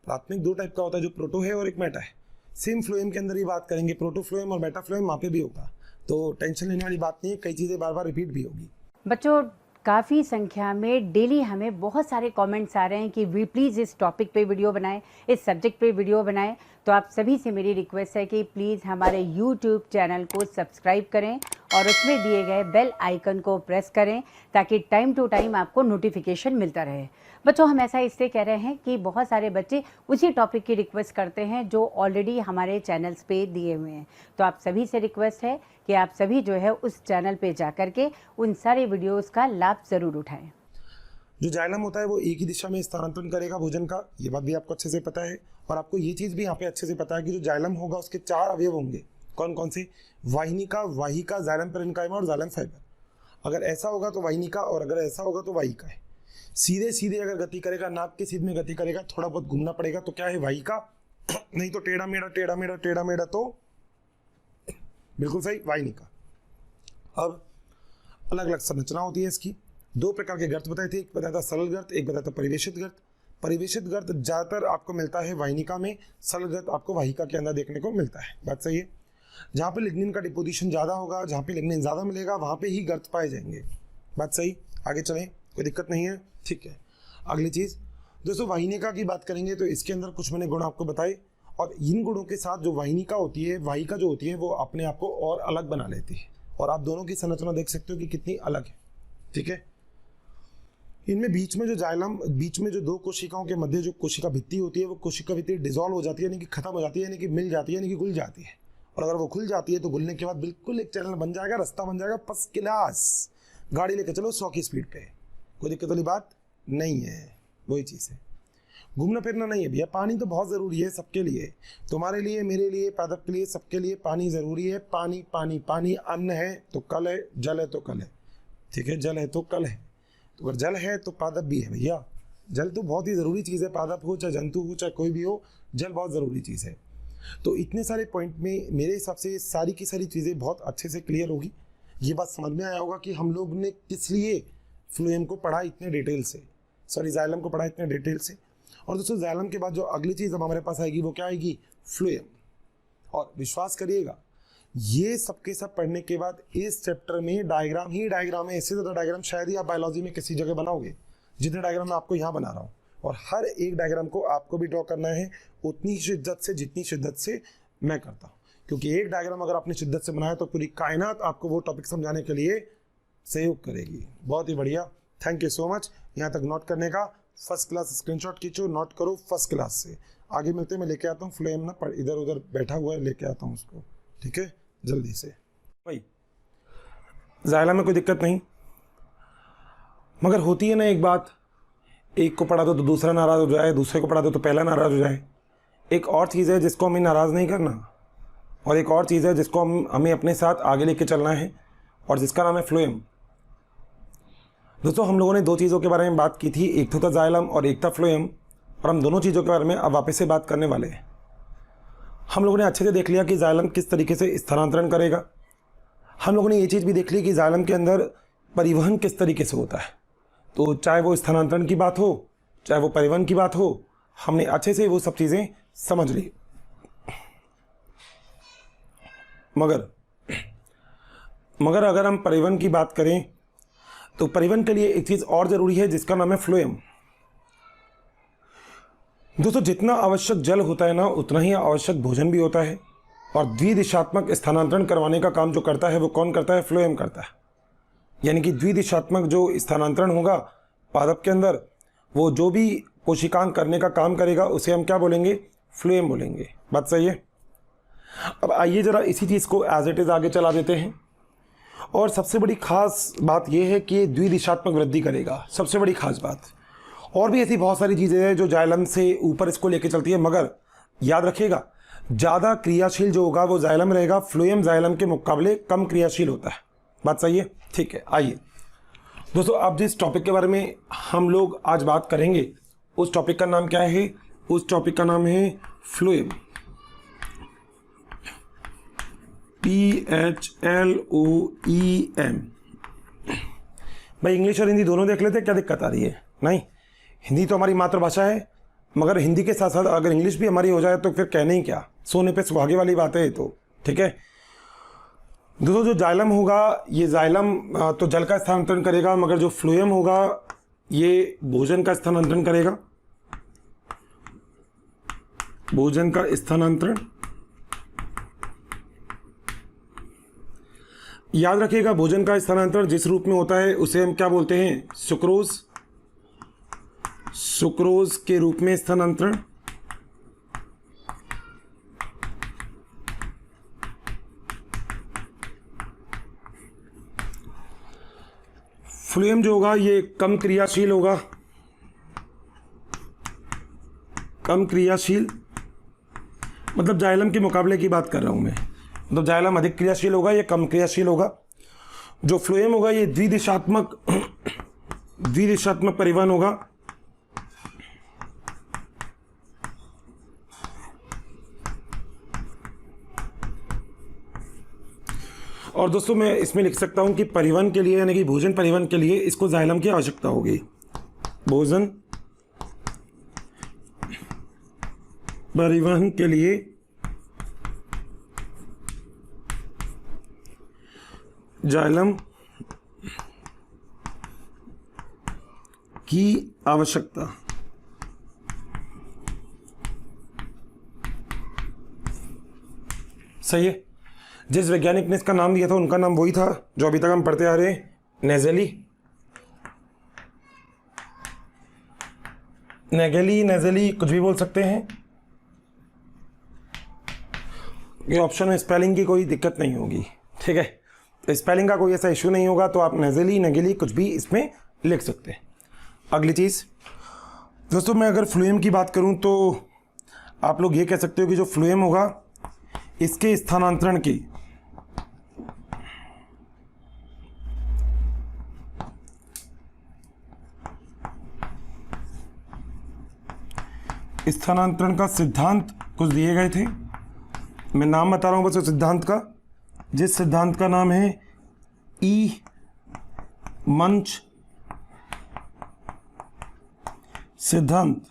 प्राथमिक दो टाइप का होता है, जो प्रोटो है और एक मेटा है। सेम फ्लोएम के अंदर ही बात करेंगे, प्रोटो फ्लोएम और मेटा फ्लोएम वहाँ पे भी होगा, तो टेंशन लेने वाली बात नहीं है, कई चीज़ें बार बार रिपीट भी होगी। बच्चों काफ़ी संख्या में डेली हमें बहुत सारे कमेंट्स आ रहे हैं कि वी प्लीज़ इस टॉपिक पे वीडियो बनाएं, इस सब्जेक्ट पे वीडियो बनाएं। तो आप सभी से मेरी रिक्वेस्ट है कि प्लीज़ हमारे यूट्यूब चैनल को सब्सक्राइब करें और उसमें दिए गए बेल आइकन को प्रेस करें ताकि टाइम टू टाइम आपको नोटिफिकेशन मिलता रहे। बच्चों, हम ऐसा इसलिए कह रहे हैं कि बहुत सारे बच्चे उसी टॉपिक की रिक्वेस्ट करते हैं जो ऑलरेडी हमारे चैनल्स पे दिए हुए हैं। तो आप सभी से रिक्वेस्ट है कि आप सभी जो है उस चैनल पे जा कर के उन सारे वीडियोस का लाभ ज़रूर उठाएं। जो जाइलम होता है वो एक ही दिशा में स्थानांतरण करेगा भोजन का, ये बात भी आपको अच्छे से पता है। और आपको ये चीज़ भी यहाँ पे अच्छे से पता है कि जो जाइलम होगा उसके 4 अवयव होंगे। कौन कौन से? वाहिनिका, वाहिका, जाइलम पेरेन्काइमा और जाइलम फाइबर। अगर ऐसा होगा तो वाहिनिका और अगर ऐसा होगा तो वाहिका है। सीधे सीधे अगर गति करेगा, नाक के सीध में गति करेगा, थोड़ा बहुत घूमना पड़ेगा तो क्या है? वाहिका। नहीं तो टेढ़ा मेढ़ा टेढ़ा मेढ़ा टेढ़ा मेढ़ा तो बिल्कुल सही, वाहिनिका। अब अलग अलग संरचना होती है इसकी। 2 प्रकार के गर्त बताए थे, एक बताया था सरल गर्त, एक बताया था परिवेशित गर्त। परिवेशित गर्त ज़्यादातर आपको मिलता है वाहिनिका में, सरल गर्त आपको वाहिका के अंदर देखने को मिलता है। बात सही है। जहाँ पे लिग्निन का डिपोजिशन ज़्यादा होगा, जहाँ पे लिग्निन ज़्यादा मिलेगा, वहाँ पे ही गर्त पाए जाएंगे। बात सही। आगे चलें, कोई दिक्कत नहीं है, ठीक है। अगली चीज़ दोस्तों, वाहिनिका की बात करेंगे तो इसके अंदर कुछ मैंने गुण आपको बताए और इन गुणों के साथ जो वाहिनिका होती है, वाहिका जो होती है, वो अपने आप को और अलग बना लेती है। और आप दोनों की संरचना देख सकते हो कि कितनी अलग है, ठीक है। इनमें बीच में जो जाइलम, बीच में जो 2 कोशिकाओं के मध्य जो कोशिका भित्ति होती है, वो कोशिका भित्ति डिसॉल्व हो जाती है, यानी कि खत्म हो जाती है, यानी कि मिल जाती है, यानी कि घुल जाती है। और अगर वो खुल जाती है तो घुलने के बाद बिल्कुल एक चैनल बन जाएगा, रास्ता बन जाएगा फर्स्ट क्लास। गाड़ी लेके चलो 100 की स्पीड पे, कोई दिक्कत वाली बात नहीं है। वही चीज़ है, घूमना फिरना नहीं है भैया। पानी तो बहुत ज़रूरी है सबके लिए, तुम्हारे लिए, मेरे लिए, पादप के लिए, सबके लिए पानी ज़रूरी है। पानी पानी पानी, अन्न है तो कल है, जल है तो कल है, ठीक है। जल है तो कल है, तो अगर जल है तो पादप भी है भैया। जल तो बहुत ही ज़रूरी चीज़ है, पादप हो चाहे जंतु हो चाहे कोई भी हो, जल बहुत ज़रूरी चीज़ है। तो इतने सारे पॉइंट में मेरे हिसाब से सारी की सारी चीज़ें बहुत अच्छे से क्लियर होगी। ये बात समझ में आया होगा कि हम लोग ने किस लिए फ्लोएम को पढ़ा इतने डिटेल से, सॉरी जाइलम को पढ़ा इतने डिटेल से। और दोस्तों जाइलम के बाद जो अगली चीज़ अब हमारे पास आएगी वो क्या आएगी? फ्लोएम। और विश्वास करिएगा, ये सबके सब पढ़ने के बाद इस चैप्टर में डायग्राम ही डायग्राम है। इससे ज़्यादा डायग्राम शायद ही आप बायोलॉजी में किसी जगह बनाओगे जितने डायग्राम मैं आपको यहाँ बना रहा हूँ। और हर एक डायग्राम को आपको भी ड्रॉ करना है उतनी शिद्दत से जितनी शिद्दत से मैं करता हूँ, क्योंकि एक डायग्राम अगर आपने शिद्दत से बनाया तो पूरी कायनात आपको वो टॉपिक समझाने के लिए सहयोग करेगी। बहुत ही बढ़िया, थैंक यू सो मच। यहाँ तक नोट करने का, फर्स्ट क्लास स्क्रीनशॉट खींचो, नोट करो फर्स्ट क्लास से। आगे मिलते मैं लेके आता हूँ फ्लोएम ना, इधर उधर बैठा हुआ है, लेके आता हूँ उसको, ठीक है, जल्दी से। भाई जाइलम में कोई दिक्कत नहीं, मगर होती है ना एक बात, एक को पढ़ा दो तो दूसरा नाराज़ हो जाए, दूसरे को पढ़ा दो तो पहला नाराज़ हो जाए। एक और चीज़ है जिसको हमें नाराज़ नहीं करना, और एक और चीज़ है जिसको हमें अपने साथ आगे लेके चलना है, और जिसका नाम है फ्लोएम। दोस्तों हम लोगों ने 2 चीज़ों के बारे में बात की थी, एक तो था जाइलम और एक था फ्लोएम, और हम दोनों चीज़ों के बारे में अब वापस से बात करने वाले हैं। हम लोगों ने अच्छे से देख लिया कि जाइलम किस तरीके से स्थानांतरण करेगा। हम लोगों ने ये चीज़ भी देख ली कि जाइलम के अंदर परिवहन किस तरीके से होता है। तो चाहे वो स्थानांतरण की बात हो, चाहे वो परिवहन की बात हो, हमने अच्छे से वो सब चीज़ें समझ ली। मगर अगर हम परिवहन की बात करें तो परिवहन के लिए एक चीज़ और ज़रूरी है जिसका नाम है फ्लोएम। दोस्तों जितना आवश्यक जल होता है ना, उतना ही आवश्यक भोजन भी होता है। और द्विदिशात्मक स्थानांतरण करवाने का काम जो करता है वो कौन करता है? फ्लोएम करता है। यानी कि द्विदिशात्मक जो स्थानांतरण होगा पादप के अंदर, वो जो भी कोशिकांग करने का काम करेगा उसे हम क्या बोलेंगे? फ्लोएम बोलेंगे। बात सही है। अब आइए ज़रा इसी चीज़ को एज इट इज़ आगे चला देते हैं। और सबसे बड़ी खास बात यह है कि ये द्विदिशात्मक वृद्धि करेगा, सबसे बड़ी खास बात। और भी ऐसी बहुत सारी चीज़ें हैं जो जाइलम से ऊपर इसको लेके चलती है, मगर याद रखिएगा ज़्यादा क्रियाशील जो होगा वो जाइलम रहेगा। फ्लोएम जाइलम के मुकाबले कम क्रियाशील होता है। बात सही है, ठीक है। आइए दोस्तों, अब जिस टॉपिक के बारे में हम लोग आज बात करेंगे उस टॉपिक का नाम क्या है? उस टॉपिक का नाम है फ्लोएम। PHLOEM। भाई इंग्लिश और हिंदी दोनों देख लेते, क्या दिक्कत आ रही है? नहीं, हिंदी तो हमारी मातृभाषा है, मगर हिंदी के साथ साथ अगर इंग्लिश भी हमारी हो जाए तो फिर कहने ही क्या, सोने पे सुहागे वाली बात है। तो ठीक है, दोस्तों जो जाइलम होगा, ये जाइलम तो जल का स्थानांतरण करेगा, मगर जो फ्लोएम होगा ये भोजन का स्थानांतरण करेगा, भोजन का स्थानांतरण। याद रखिएगा, भोजन का स्थानांतरण जिस रूप में होता है उसे हम क्या बोलते हैं? सुक्रोज। सुक्रोज के रूप में स्थानांतरण। फ्लोएम जो होगा ये कम क्रियाशील होगा, कम क्रियाशील, मतलब जाइलम के मुकाबले की बात कर रहा हूं मैं। मतलब जाइलम अधिक क्रियाशील होगा, ये कम क्रियाशील होगा। जो फ्लोएम होगा ये द्विदिशात्मक द्विदिशात्मक परिवहन होगा। और दोस्तों मैं इसमें लिख सकता हूं कि परिवहन के लिए, यानी कि भोजन परिवहन के लिए इसको जाइलम की आवश्यकता होगी। भोजन परिवहन के लिए जाइलम की आवश्यकता। सही है। जिस वैज्ञानिक ने इसका नाम दिया था उनका नाम वही था जो अभी तक हम पढ़ते आ रहे हैं, नेजेली। नेगेली, नेजेली, कुछ भी बोल सकते हैं। ये ऑप्शन में स्पेलिंग की कोई दिक्कत नहीं होगी, ठीक है। तो स्पेलिंग का कोई ऐसा इशू नहीं होगा, तो आप नेजेली, नेगेली कुछ भी इसमें लिख सकते हैं। अगली चीज़ दोस्तों, मैं अगर फ्लोएम की बात करूं तो आप लोग ये कह सकते हो कि जो फ्लोएम होगा इसके स्थानांतरण की स्थानांतरण का सिद्धांत कुछ दिए गए थे। मैं नाम बता रहा हूं बस उस सिद्धांत का, जिस सिद्धांत का नाम है ई मंच सिद्धांत।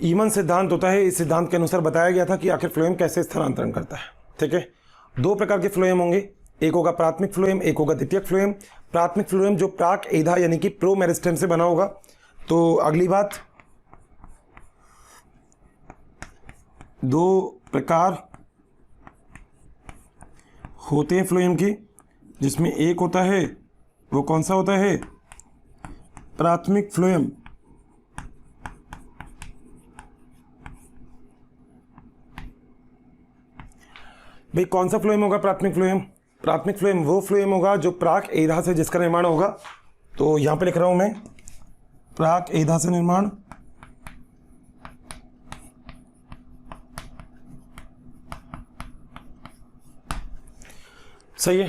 ईमन सिद्धांत होता है। इस सिद्धांत के अनुसार बताया गया था कि आखिर फ्लोएम कैसे स्थानांतरण करता है, ठीक है। दो प्रकार के फ्लोएम होंगे, एक होगा प्राथमिक फ्लोएम, एक होगा द्वितीयक फ्लोएम। प्राथमिक फ्लोएम जो प्राक एधा यानी कि प्रो मेरिस्टेम से बना होगा। तो अगली बात, दो प्रकार होते हैं फ्लोएम के, जिसमें एक होता है, वो कौन सा होता है? प्राथमिक फ्लोएम। भाई कौन सा फ्लोएम होगा प्राथमिक फ्लोएम? प्राथमिक फ्लोएम वो फ्लोएम होगा जो प्राक एधा से जिसका निर्माण होगा। तो यहां पे लिख रहा हूं मैं, प्राक एधा से निर्माण। सही है।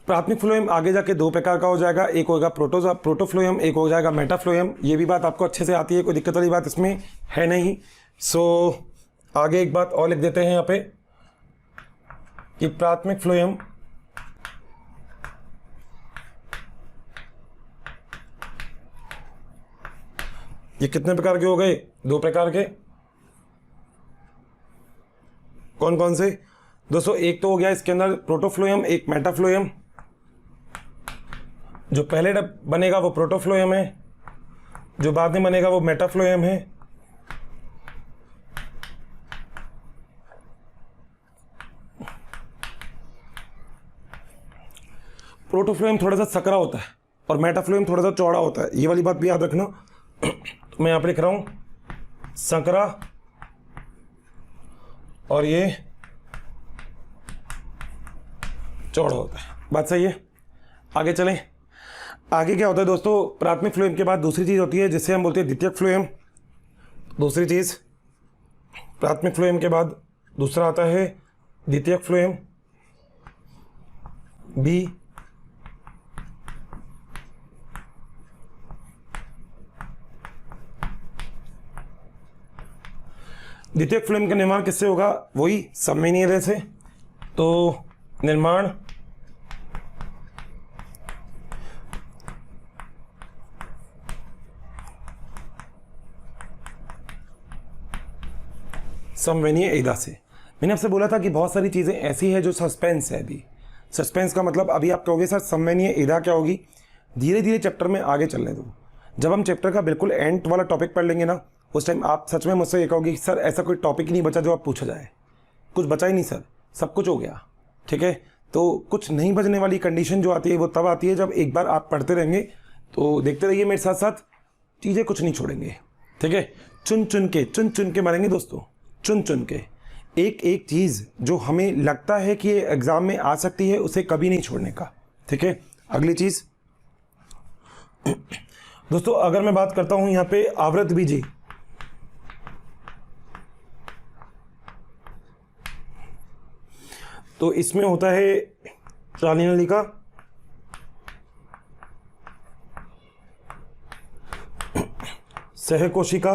प्राथमिक फ्लोएम आगे जाके दो प्रकार का हो जाएगा, एक होगा प्रोटोफ्लोएम, एक हो जाएगा मेटाफ्लोएम। ये भी बात आपको अच्छे से आती है, कोई दिक्कत वाली बात इसमें है नहीं। सो आगे एक बात और लिख देते हैं यहाँ पे कि प्राथमिक फ्लोएम ये कितने प्रकार के हो गए? दो प्रकार के। कौन कौन से दोस्तों? एक तो हो गया इसके अंदर प्रोटोफ्लोएम, एक मेटाफ्लोएम। जो पहले बनेगा वो प्रोटोफ्लोएम है, जो बाद में बनेगा वो मेटाफ्लोएम है। प्रोटोफ्लोएम थोड़ा सा सकरा होता है और मेटाफ्लोएम थोड़ा सा चौड़ा होता है, ये वाली बात भी याद रखना। तो मैं यहां पर लिख रहा हूं सकरा और ये चौड़ा होता है। बात सही है। आगे चलें। आगे क्या होता है दोस्तों? प्राथमिक फ्लोएम के बाद दूसरी चीज होती है जिसे हम बोलते हैं द्वितीयक फ्लोएम। दूसरी चीज, प्राथमिक फ्लोएम के बाद दूसरा आता है द्वितीयक फ्लोएम, बी। द्वितीयक फ्लोएम का निर्माण किससे होगा? वही सम्मेनीय रेसे से। तो निर्माण संवहनीय एदा से। मैंने आपसे बोला था कि बहुत सारी चीज़ें ऐसी है जो सस्पेंस है। अभी सस्पेंस का मतलब अभी आप कहोगे सर संवहनीय एदा क्या होगी, धीरे धीरे चैप्टर में आगे चलने दो। जब हम चैप्टर का बिल्कुल एंड वाला टॉपिक पढ़ लेंगे ना, उस टाइम आप सच में मुझसे ये कहोगे कि सर ऐसा कोई टॉपिक ही नहीं बचा जो आप पूछा जाए। कुछ बचा ही नहीं सर, सब कुछ हो गया। ठीक है, तो कुछ नहीं बचने वाली कंडीशन जो आती है वो तब आती है जब एक बार आप पढ़ते रहेंगे। तो देखते रहिए मेरे साथ साथ, चीज़ें कुछ नहीं छोड़ेंगे। ठीक है, चुन चुन के मारेंगे दोस्तों, चुन चुन के। एक एक चीज़ जो हमें लगता है कि ये एग्ज़ाम में आ सकती है उसे कभी नहीं छोड़ने का। ठीक है, अगली चीज़ दोस्तों, अगर मैं बात करता हूँ यहाँ पे आवृत बीजी, तो इसमें होता है चालनी नली का, सहकोशिका,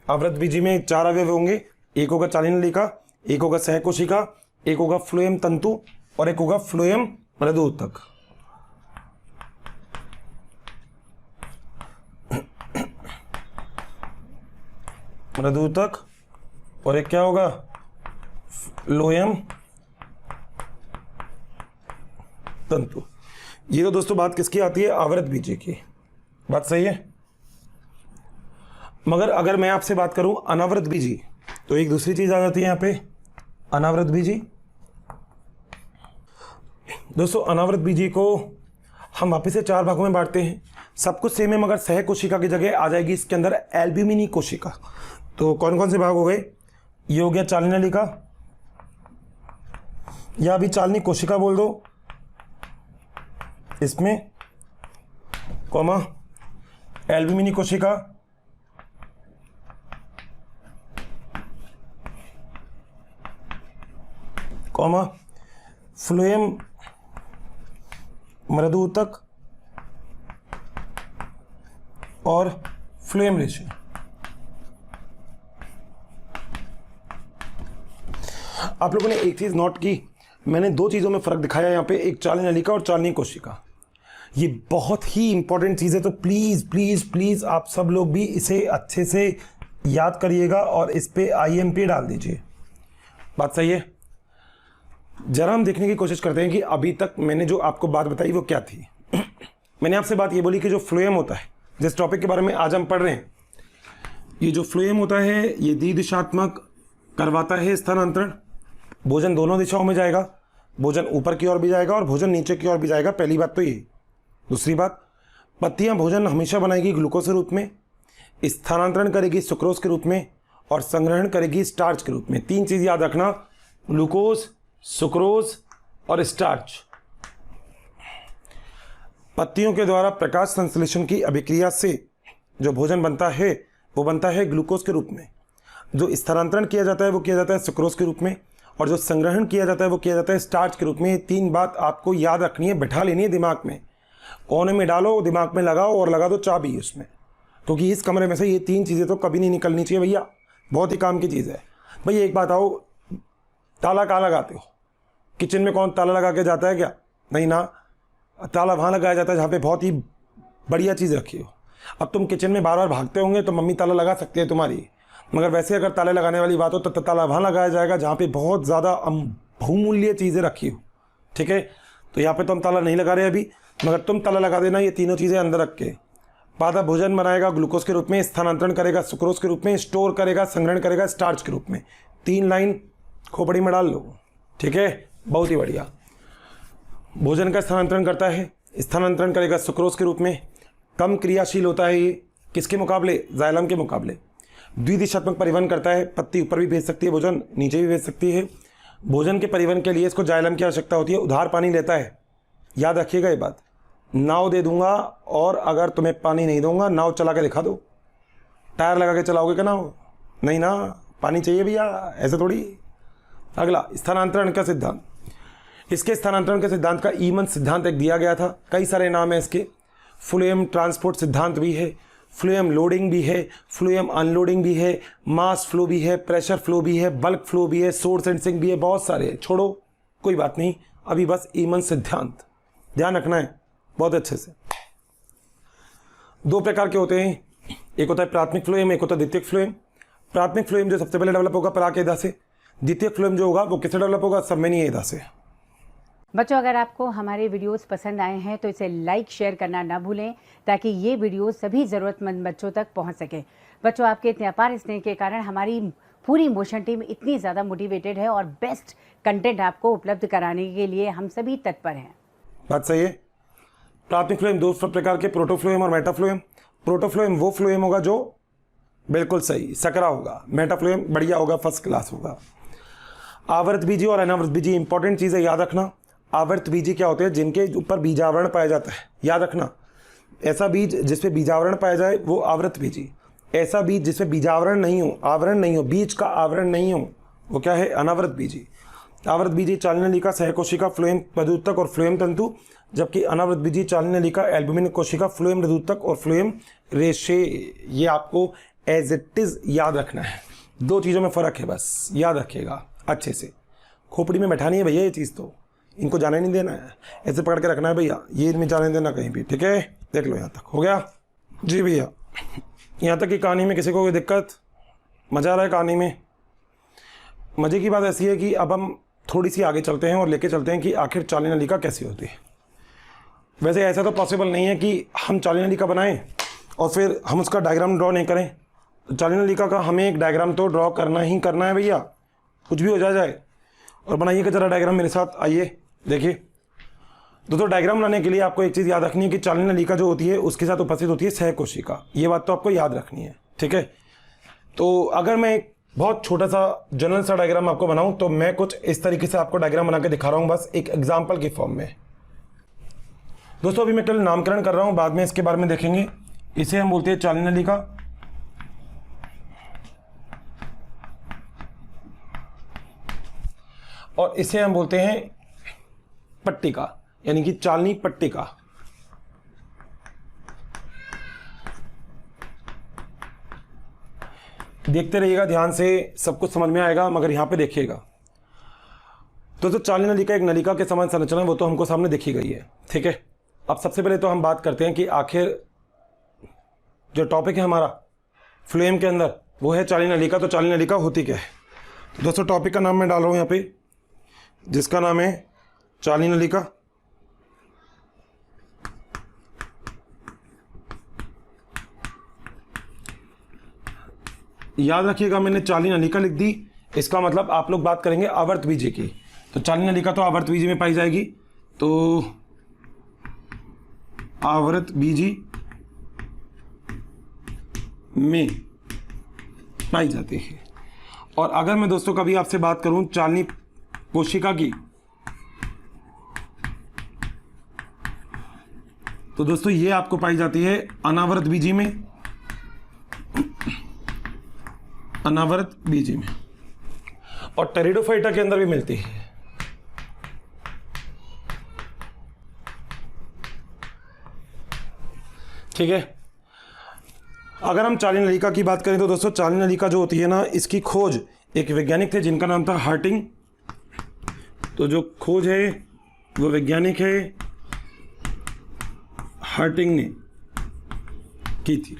आवृत बीजी में 4 अवयव होंगे। एक होगा चालनी नली का, एक होगा सहकोशिका, एक होगा फ्लोएम तंतु और एक होगा फ्लोएम मृदुऊतक। मृदुऊतक और एक क्या होगा, फ्लोएम तंतु। ये तो दोस्तों बात किसकी आती है, आवृत बीजी की। बात सही है। मगर अगर मैं आपसे बात करूं अनावृत बीजी, तो एक दूसरी चीज आ जाती है यहाँ पे, अनावृत बीजी। दोस्तों अनावृत बीजी को हम वापिस से 4 भागों में बांटते हैं। सब कुछ सेम है, मगर सह कोशिका की जगह आ जाएगी इसके अंदर एल्ब्यूमिनी कोशिका। तो कौन कौन से भाग हो गए, ये हो गया चालनी नली का, या अभी चालनी कोशिका बोल दो इसमें, कॉमा एल्ब्यूमिनी कोशिका, कॉमा फ्लोएम मृदुऊतक और फ्लोएम रेशे। आप लोगों ने एक चीज नोट की, मैंने 2 चीजों में फर्क दिखाया यहाँ पे, एक चालनी नली का और चालनी कोशिका। ये बहुत ही इंपॉर्टेंट चीज है, तो प्लीज प्लीज प्लीज आप सब लोग भी इसे अच्छे से याद करिएगा और इस पे IMP डाल दीजिए। बात सही है। जरा हम देखने की कोशिश करते हैं कि अभी तक मैंने जो आपको बात बताई वो क्या थी। मैंने आपसे बात ये बोली कि जो फ्लोएम होता है, जिस टॉपिक के बारे में आज हम पढ़ रहे हैं, ये जो फ्लोएम होता है ये द्विदिशात्मक करवाता है स्थानांतरण। भोजन दोनों दिशाओं में जाएगा, भोजन ऊपर की ओर भी जाएगा और भोजन नीचे की ओर भी जाएगा। पहली बात तो ये। दूसरी बात, पत्तियां भोजन हमेशा बनाएगी ग्लूकोज के रूप में, स्थानांतरण करेगी सुक्रोज के रूप में और संग्रहण करेगी स्टार्च के रूप में। 3 चीज याद रखना, ग्लूकोज, सुक्रोज और स्टार्च। पत्तियों के द्वारा प्रकाश संश्लेषण की अभिक्रिया से जो भोजन बनता है वो बनता है ग्लूकोज के रूप में, जो स्थानांतरण किया जाता है वो किया जाता है सुक्रोज के रूप में, और जो संग्रहण किया जाता है वो किया जाता है स्टार्च के रूप में। ये 3 बात आपको याद रखनी है, बैठा लेनी है दिमाग में। कोने में डालो, दिमाग में लगाओ और लगा दो चाबी उसमें, क्योंकि इस कमरे में से ये 3 चीज़ें तो कभी नहीं निकलनी चाहिए भैया। बहुत ही काम की चीज़ है भाई। एक बात आओ, ताला कहाँ लगाते हो? किचन में कौन ताला लगा के जाता है क्या? नहीं ना, ताला वहाँ लगाया जाता है जहाँ पे बहुत ही बढ़िया चीज़ रखी हो। अब तुम किचन में बार बार भागते होंगे तो मम्मी ताला लगा सकती है तुम्हारी, मगर वैसे अगर ताले लगाने वाली बात हो तो ताला वहाँ लगाया जाएगा जहाँ पे बहुत ज़्यादा बहुमूल्य चीज़ें रखी हो। ठीक है, तो यहाँ पे तो हम ताला नहीं लगा रहे अभी, मगर तुम ताला लगा देना ये तीनों चीज़ें अंदर रख के। पादा भोजन बनाएगा ग्लूकोज के रूप में, स्थानांतरण करेगा सुक्रोज के रूप में, स्टोर करेगा, संग्रहण करेगा स्टार्च के रूप में। 3 लाइन खोपड़ी में डाल लो। ठीक है, बहुत ही बढ़िया। भोजन का स्थानांतरण करता है, स्थानांतरण करेगा सुक्रोज के रूप में। कम क्रियाशील होता है ये किसके मुकाबले? जाइलम के मुकाबले। द्विदिशात्मक परिवहन करता है, पत्ती ऊपर भी भेज सकती है, भोजन नीचे भी भेज सकती है। भोजन के परिवहन के लिए इसको जाइलम की आवश्यकता होती है। उधार पानी लेता है, याद रखिएगा ये बात। नाव दे दूंगा और अगर तुम्हें पानी नहीं दूंगा, नाव चला के दिखा दो। टायर लगा के चलाओगे क्या नाव? नहीं ना, पानी चाहिए भैया, ऐसे थोड़ी। अगला, स्थानांतरण का सिद्धांत। इसके स्थानांतरण के सिद्धांत का ईमन सिद्धांत एक दिया गया था, कई सारे नाम है इसके। फ्लोएम ट्रांसपोर्ट सिद्धांत भी है, फ्लोएम लोडिंग भी है, फ्लोएम अनलोडिंग भी है, मास फ्लो भी है, प्रेशर फ्लो भी है, बल्क फ्लो भी है, सोर्स सेंसिंग भी है, बहुत सारे। छोड़ो, कोई बात नहीं, अभी बस ईमन सिद्धांत ध्यान रखना है बहुत अच्छे से। दो प्रकार के होते हैं, एक होता है प्राथमिक फ्लोएम, एक होता है द्वितीयक फ्लोएम। प्राथमिक फ्लोएम जो सबसे पहले डेवलप होगा पराग से, द्वितीयक फ्लोएम जो होगा वो किससे डेवलप होगा, सबमेनीय से। बच्चों, अगर आपको हमारे वीडियोस पसंद आए हैं तो इसे लाइक शेयर करना ना भूलें ताकि ये वीडियो सभी ज़रूरतमंद बच्चों तक पहुंच सके। बच्चों, आपके इतने अपार स्नेह के कारण हमारी पूरी मोशन टीम इतनी ज़्यादा मोटिवेटेड है और बेस्ट कंटेंट आपको उपलब्ध कराने के लिए हम सभी तत्पर हैं। बात सही है। प्राथमिक फ्लोएम दो प्रकार के, प्रोटोफ्लोएम और मेटाफ्लोएम। प्रोटोफ्लोएम वो फ्लोएम होगा जो बिल्कुल सही सकरा होगा, मेटाफ्लोएम बढ़िया होगा, फर्स्ट क्लास होगा। आवर्त बीजी और अनावर्त बीजी इंपॉर्टेंट चीज़ है, याद रखना। आवर्त बीजी क्या होते हैं, जिनके ऊपर बीजावरण पाया जाता है, याद रखना। ऐसा बीज जिसपे बीजावरण पाया जाए वो आवर्त बीजी, ऐसा बीज जिसपे बीजावरण नहीं हो, आवरण नहीं हो, बीज का आवरण नहीं हो, वो क्या है, अनावर्त बीजी। आवर्त बीजी चालनलिका, सहकोशिका, फ्लोएम प्रदूतक और फ्लोएम तंतु, जबकि अनावर्त बीजी चालनलिका, एल्बुमिन कोशिका, फ्लोएम प्रदूतक और फ्लोएम रेशे। ये आपको एज इट इज याद रखना है, दो चीज़ों में फ़र्क है, बस याद रखिएगा अच्छे से। खोपड़ी में बैठानी है भैया ये चीज़, तो इनको जाने नहीं देना है, ऐसे पकड़ के रखना है भैया, ये इनमें जाने देना कहीं भी, ठीक है। देख लो यहाँ तक हो गया जी भैया। यहाँ तक की कहानी में किसी को कोई दिक्कत, मज़ा आ रहा है कहानी में? मज़े की बात ऐसी है कि अब हम थोड़ी सी आगे चलते हैं और लेके चलते हैं कि आखिर चालनलिका कैसी होती है। वैसे ऐसा तो पॉसिबल नहीं है कि हम चालनलिका बनाएं और फिर हम उसका डायग्राम ड्रॉ नहीं करें। चालनलिका का हमें एक डायग्राम तो ड्रॉ करना ही करना है भैया, कुछ भी हो जाए। और बनाइएगा जरा डायग्राम मेरे साथ, आइए देखिए। दोस्तों, डायग्राम बनाने के लिए आपको एक चीज़ याद रखनी है कि चालनलिका जो होती है उसके साथ उपस्थित होती है सहकोशिका, ये बात तो आपको याद रखनी है, ठीक है। तो अगर मैं एक बहुत छोटा सा जनरल सा डायग्राम आपको बनाऊं तो मैं कुछ इस तरीके से आपको डायग्राम बना के दिखा रहा हूं, बस एक एग्जाम्पल की फॉर्म में। दोस्तों, अभी मैं केवल नामकरण कर रहा हूं, बाद में इसके बारे में देखेंगे। इसे हम बोलते हैं चालनलिका, और इसे हम बोलते हैं पट्टिका, यानी कि चालनी पट्टिका। देखते रहिएगा ध्यान से, सब कुछ समझ में आएगा, मगर यहां पे देखिएगा। दोस्तों, चालनलिका एक नलिका के समान संरचना है, वो तो हमको सामने देखी गई है, ठीक है। अब सबसे पहले तो हम बात करते हैं कि आखिर जो टॉपिक है हमारा फ्लोएम के अंदर वो है चालनलिका। तो चालनलिका होती क्या है? तो दोस्तों, टॉपिक का नाम मैं डाल रहा हूं यहाँ पे, जिसका नाम है चालनलिका। याद रखिएगा, मैंने चालनलिका लिख दी, इसका मतलब आप लोग बात करेंगे आवर्त बीजी की। तो चालनलिका तो आवर्त बीजी में पाई जाएगी, तो आवर्त बीजी में पाई जाती है। और अगर मैं दोस्तों कभी आपसे बात करूं चालनी कोशिका की, तो दोस्तों ये आपको पाई जाती है अनावर्त बीजी में, अनावर्त बीजी में, और टेरिडोफाइटा के अंदर भी मिलती है। ठीक है। अगर हम चालनलिका की बात करें तो दोस्तों, चालनलिका जो होती है ना, इसकी खोज एक वैज्ञानिक थे जिनका नाम था हार्टिंग। तो जो खोज है वो वैज्ञानिक है हार्टिंग ने की थी।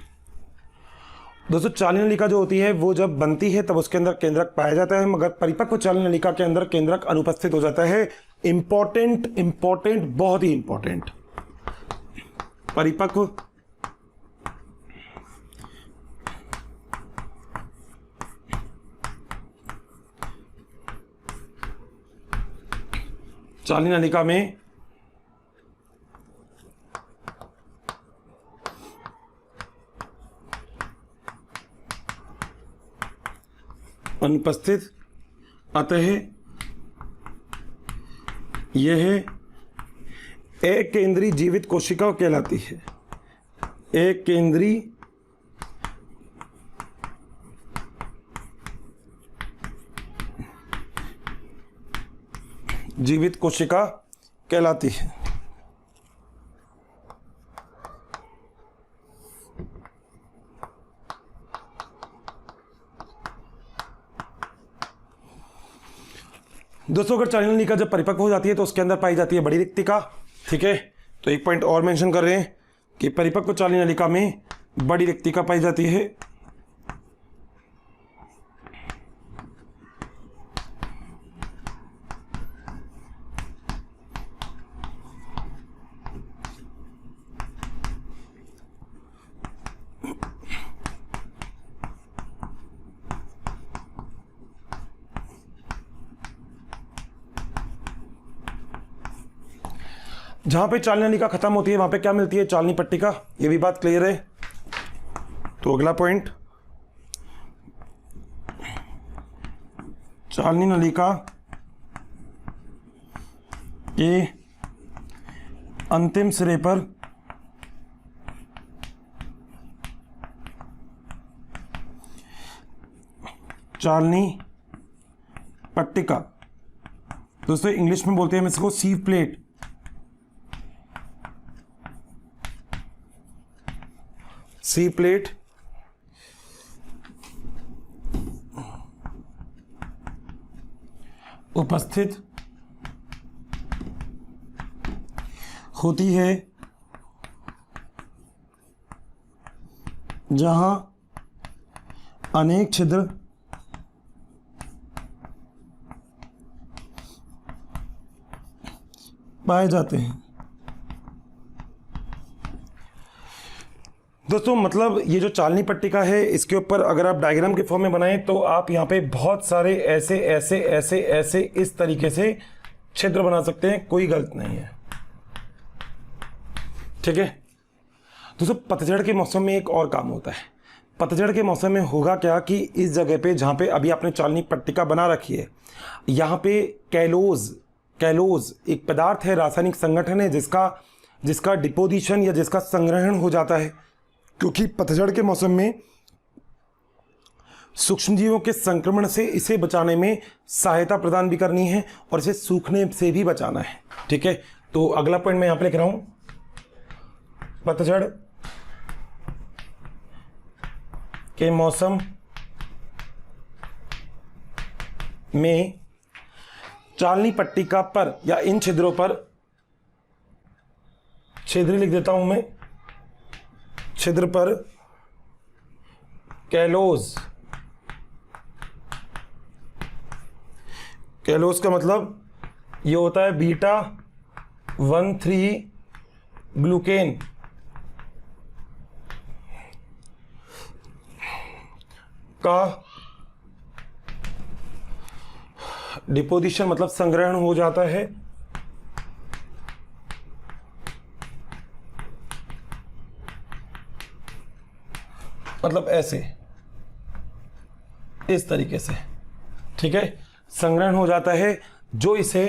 दोस्तों, चालनलिका जो होती है वो जब बनती है तब उसके अंदर केंद्रक पाया जाता है, मगर परिपक्व चालनलिका के अंदर केंद्रक अनुपस्थित हो जाता है। इंपॉर्टेंट, बहुत ही इंपॉर्टेंट, परिपक्व चालनलिका में अनुपस्थित, अतः यह एक केंद्रीय जीवित कोशिका कहलाती है। एक केंद्रीय जीवित कोशिका कहलाती है। दोस्तों, अगर चालनलिका जब परिपक्व हो जाती है तो उसके अंदर पाई जाती है बड़ी रिक्तिका, ठीक है। तो एक पॉइंट और मेंशन कर रहे हैं, कि परिपक्व चालनी नलिका में बड़ी रिक्तिका पाई जाती है। जहां पे चालनी नलिका खत्म होती है वहां पे क्या मिलती है? चालनी पट्टिका। ये भी बात क्लियर है। तो अगला पॉइंट, चालनी नलिका के अंतिम सिरे पर चालनी पट्टिका, दोस्तों इंग्लिश में बोलते हैं हम इसको सीव प्लेट। सी प्लेट उपस्थित होती है जहां अनेक छिद्र पाए जाते हैं। दोस्तों मतलब ये जो चालनी पट्टिका है इसके ऊपर अगर आप डायग्राम के फॉर्म में बनाएं तो आप यहाँ पे बहुत सारे ऐसे ऐसे ऐसे ऐसे इस तरीके से छिद्र बना सकते हैं, कोई गलत नहीं है। ठीक है दोस्तों, पतझड़ के मौसम में एक और काम होता है। पतझड़ के मौसम में होगा क्या कि इस जगह पे जहाँ पे अभी आपने चालनी पट्टिका बना रखी है, यहाँ पे कैलोज एक पदार्थ है, रासायनिक संगठन है जिसका डिपोजिशन या जिसका संग्रहण हो जाता है, क्योंकि पतझड़ के मौसम में सूक्ष्मजीवों के संक्रमण से इसे बचाने में सहायता प्रदान भी करनी है और इसे सूखने से भी बचाना है। ठीक है, तो अगला पॉइंट मैं यहां पे लिख रहा हूं, पतझड़ के मौसम में चालनी पट्टिका पर या इन छिद्रों पर, छिद्र लिख देता हूं मैं, छिद्र पर कैलोज का मतलब ये होता है बीटा 1,3 ग्लूकेन का डिपोजिशन मतलब संग्रहण हो जाता है मतलब ऐसे इस तरीके से। ठीक है, संग्रहण हो जाता है जो इसे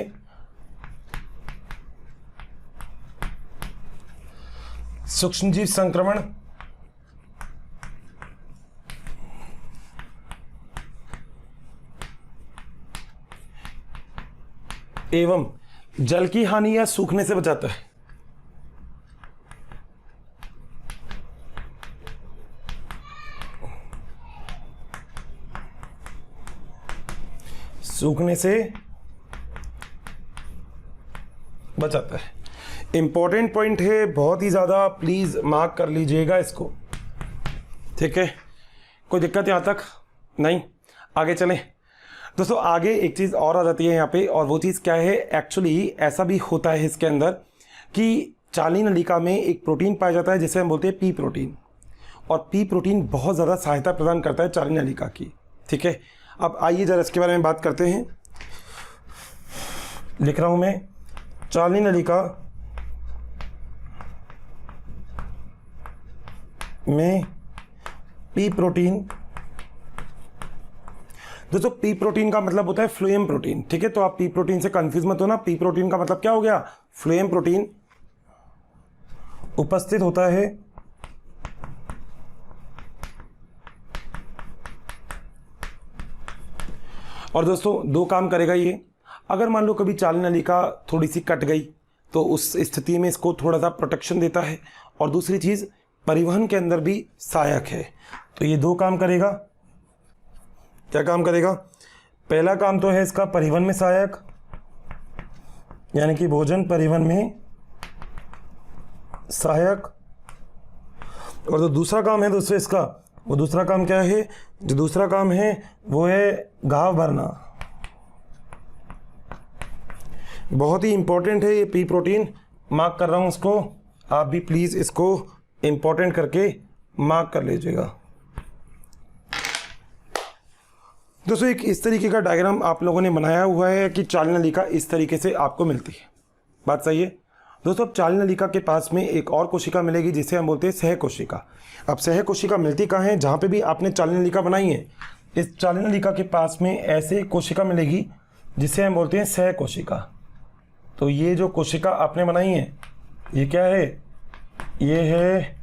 सूक्ष्मजीव संक्रमण एवं जल की हानि या सूखने से बचाता है। सूखने से बचाता है। इंपॉर्टेंट पॉइंट है, बहुत ही ज्यादा, प्लीज मार्क कर लीजिएगा इसको। ठीक है, कोई दिक्कत यहां तक नहीं? आगे चलें दोस्तों। आगे एक चीज और आ जाती है यहाँ पे, और वो चीज क्या है, एक्चुअली ऐसा भी होता है इसके अंदर कि चालनी नलिका में एक प्रोटीन पाया जाता है जिसे हम बोलते हैं पी प्रोटीन, और पी प्रोटीन बहुत ज़्यादा सहायता प्रदान करता है चालनी नलिका की। ठीक है, अब आइए जरा इसके बारे में बात करते हैं। लिख रहा हूं मैं, चालनी नलिका में पी प्रोटीन, दोस्तों पी प्रोटीन का मतलब होता है फ्लोएम प्रोटीन। ठीक है, तो आप पी प्रोटीन से कंफ्यूज मत होना। पी प्रोटीन का मतलब क्या हो गया? फ्लोएम प्रोटीन उपस्थित होता है और दोस्तों दो काम करेगा ये। अगर मान लो कभी चालनी नलिका थोड़ी सी कट गई तो उस स्थिति में इसको थोड़ा सा प्रोटेक्शन देता है, और दूसरी चीज परिवहन के अंदर भी सहायक है। तो ये दो काम करेगा। क्या काम करेगा? पहला काम तो है इसका परिवहन में सहायक, यानी कि भोजन परिवहन में सहायक, और जो दूसरा काम है दोस्तों इसका, वो दूसरा काम क्या है? जो दूसरा काम है वो है घाव भरना। बहुत ही इंपॉर्टेंट है ये पी प्रोटीन, मार्क कर रहा हूँ इसको, आप भी प्लीज़ इसको इंपॉर्टेंट करके मार्क कर लीजिएगा। दोस्तों एक इस तरीके का डायग्राम आप लोगों ने बनाया हुआ है कि चाल नलिका इस तरीके से आपको मिलती है। बात सही है दोस्तों। अब चाल नलिका के पास में एक और कोशिका मिलेगी जिसे हम बोलते हैं सह कोशिका। अब सह कोशिका मिलती कहाँ है? जहाँ पे भी आपने चाल नलिका बनाई है, इस चाल नलिका के पास में ऐसे कोशिका मिलेगी जिसे हम बोलते हैं सह कोशिका। तो ये जो कोशिका आपने बनाई है ये क्या है? ये है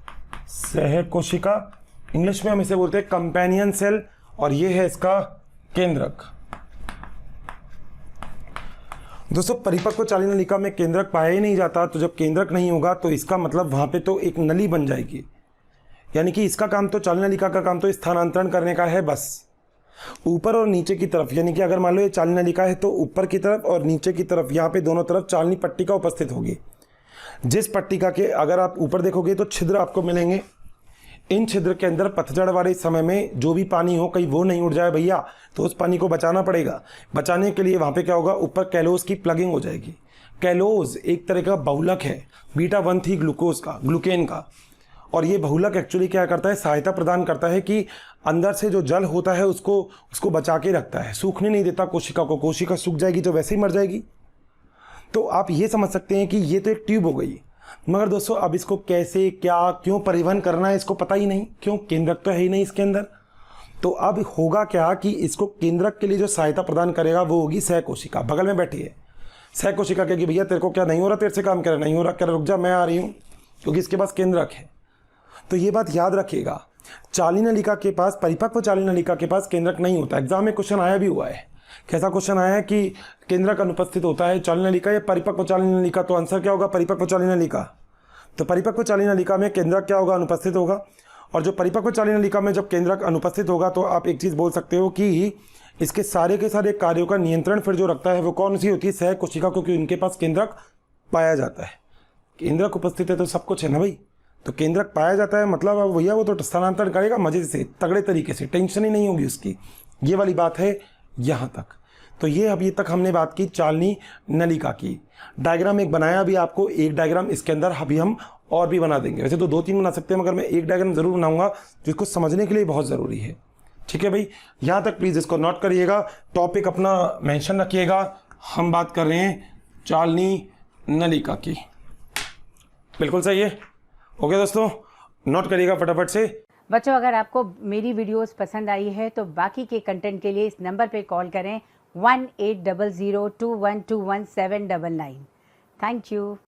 सह कोशिका, इंग्लिश में हम इसे बोलते हैं कंपेनियन सेल, और ये है इसका केंद्रक। दोस्तों परिपक्व चाली नलिका में केंद्रक पाया ही नहीं जाता, तो जब केंद्रक नहीं होगा तो इसका मतलब वहाँ पे तो एक नली बन जाएगी, यानी कि इसका काम तो चाली नलिका का काम तो स्थानांतरण करने का है बस, ऊपर और नीचे की तरफ। यानी कि अगर मान लो ये चालनी नलिका है तो ऊपर की तरफ और नीचे की तरफ यहाँ पे दोनों तरफ चालनी पट्टिका उपस्थित होगी। जिस पट्टिका के अगर आप ऊपर देखोगे तो छिद्र आपको मिलेंगे, इन छिद्र के अंदर पतझड़ वाले समय में जो भी पानी हो कहीं वो नहीं उड़ जाए भैया, तो उस पानी को बचाना पड़ेगा। बचाने के लिए वहाँ पे क्या होगा? ऊपर कैलोज की प्लगिंग हो जाएगी। कैलोज एक तरह का बहुलक है बीटा 1,3 ग्लूकोज का, ग्लूकेन का, और ये बहुलक एक्चुअली क्या करता है? सहायता प्रदान करता है कि अंदर से जो जल होता है उसको बचा के रखता है, सूखने नहीं देता कोशिका को। कोशिका सूख जाएगी तो वैसे ही मर जाएगी। तो आप ये समझ सकते हैं कि ये तो एक ट्यूब हो गई, मगर दोस्तों अब इसको कैसे क्या क्यों परिवहन करना है इसको पता ही नहीं। क्यों? केंद्रक तो है ही नहीं इसके अंदर। तो अब होगा क्या कि इसको केंद्रक के लिए जो सहायता प्रदान करेगा वो होगी सह कोशिका। बगल में बैठी है सह कोशिका, कहेगी भैया तेरे को क्या नहीं हो रहा, तेरे से काम कर नहीं हो रहा, क्या रुक जा मैं आ रही हूँ, क्योंकि इसके पास केंद्रक है। तो ये बात याद रखिएगा, चाली नलिका के पास, परिपक्व चाली नलिका के पास केंद्रक नहीं होता। एग्जाम में क्वेश्चन आया भी हुआ है, कैसा क्वेश्चन आया है कि केंद्रक अनुपस्थित होता है चाली नलिका या परिपक्व चाली नलिका, तो आंसर क्या होगा? परिपक्व चाली नलिका। तो परिपक्व चाली नलिका में केंद्रक क्या होगा? अनुपस्थित होगा। और जो परिपक्व चाली नलिका में जब केंद्रक अनुपस्थित होगा तो आप एक चीज़ बोल सकते हो कि इसके सारे के सारे कार्यों का नियंत्रण फिर जो रखता है वो कौन सी होती है? सह कोशिका, क्योंकि उनके पास केंद्रक पाया जाता है। केंद्रक उपस्थित है तो सब कुछ है ना भाई। तो केंद्रक पाया जाता है मतलब अब भैया वो तो स्थानांतरण करेगा मजे से, तगड़े तरीके से, टेंशन ही नहीं होगी उसकी। ये वाली बात है यहाँ तक। तो ये अभी तक हमने बात की चालनी नलिका की। डायग्राम एक बनाया भी आपको, एक डायग्राम इसके अंदर अभी हम और भी बना देंगे। वैसे तो 2-3 बना सकते हैं, मगर मैं एक डायग्राम जरूर बनाऊंगा जिसको समझने के लिए बहुत ज़रूरी है। ठीक है भाई, यहाँ तक प्लीज़ इसको नोट करिएगा, टॉपिक अपना मेंशन रखिएगा। हम बात कर रहे हैं चालनी नलिका की। बिल्कुल सही है। ओके दोस्तों, नोट करिएगा फटाफट से। बच्चों अगर आपको मेरी वीडियोस पसंद आई है तो बाकी के कंटेंट के लिए इस नंबर पे कॉल करें 180021217999। Thank you.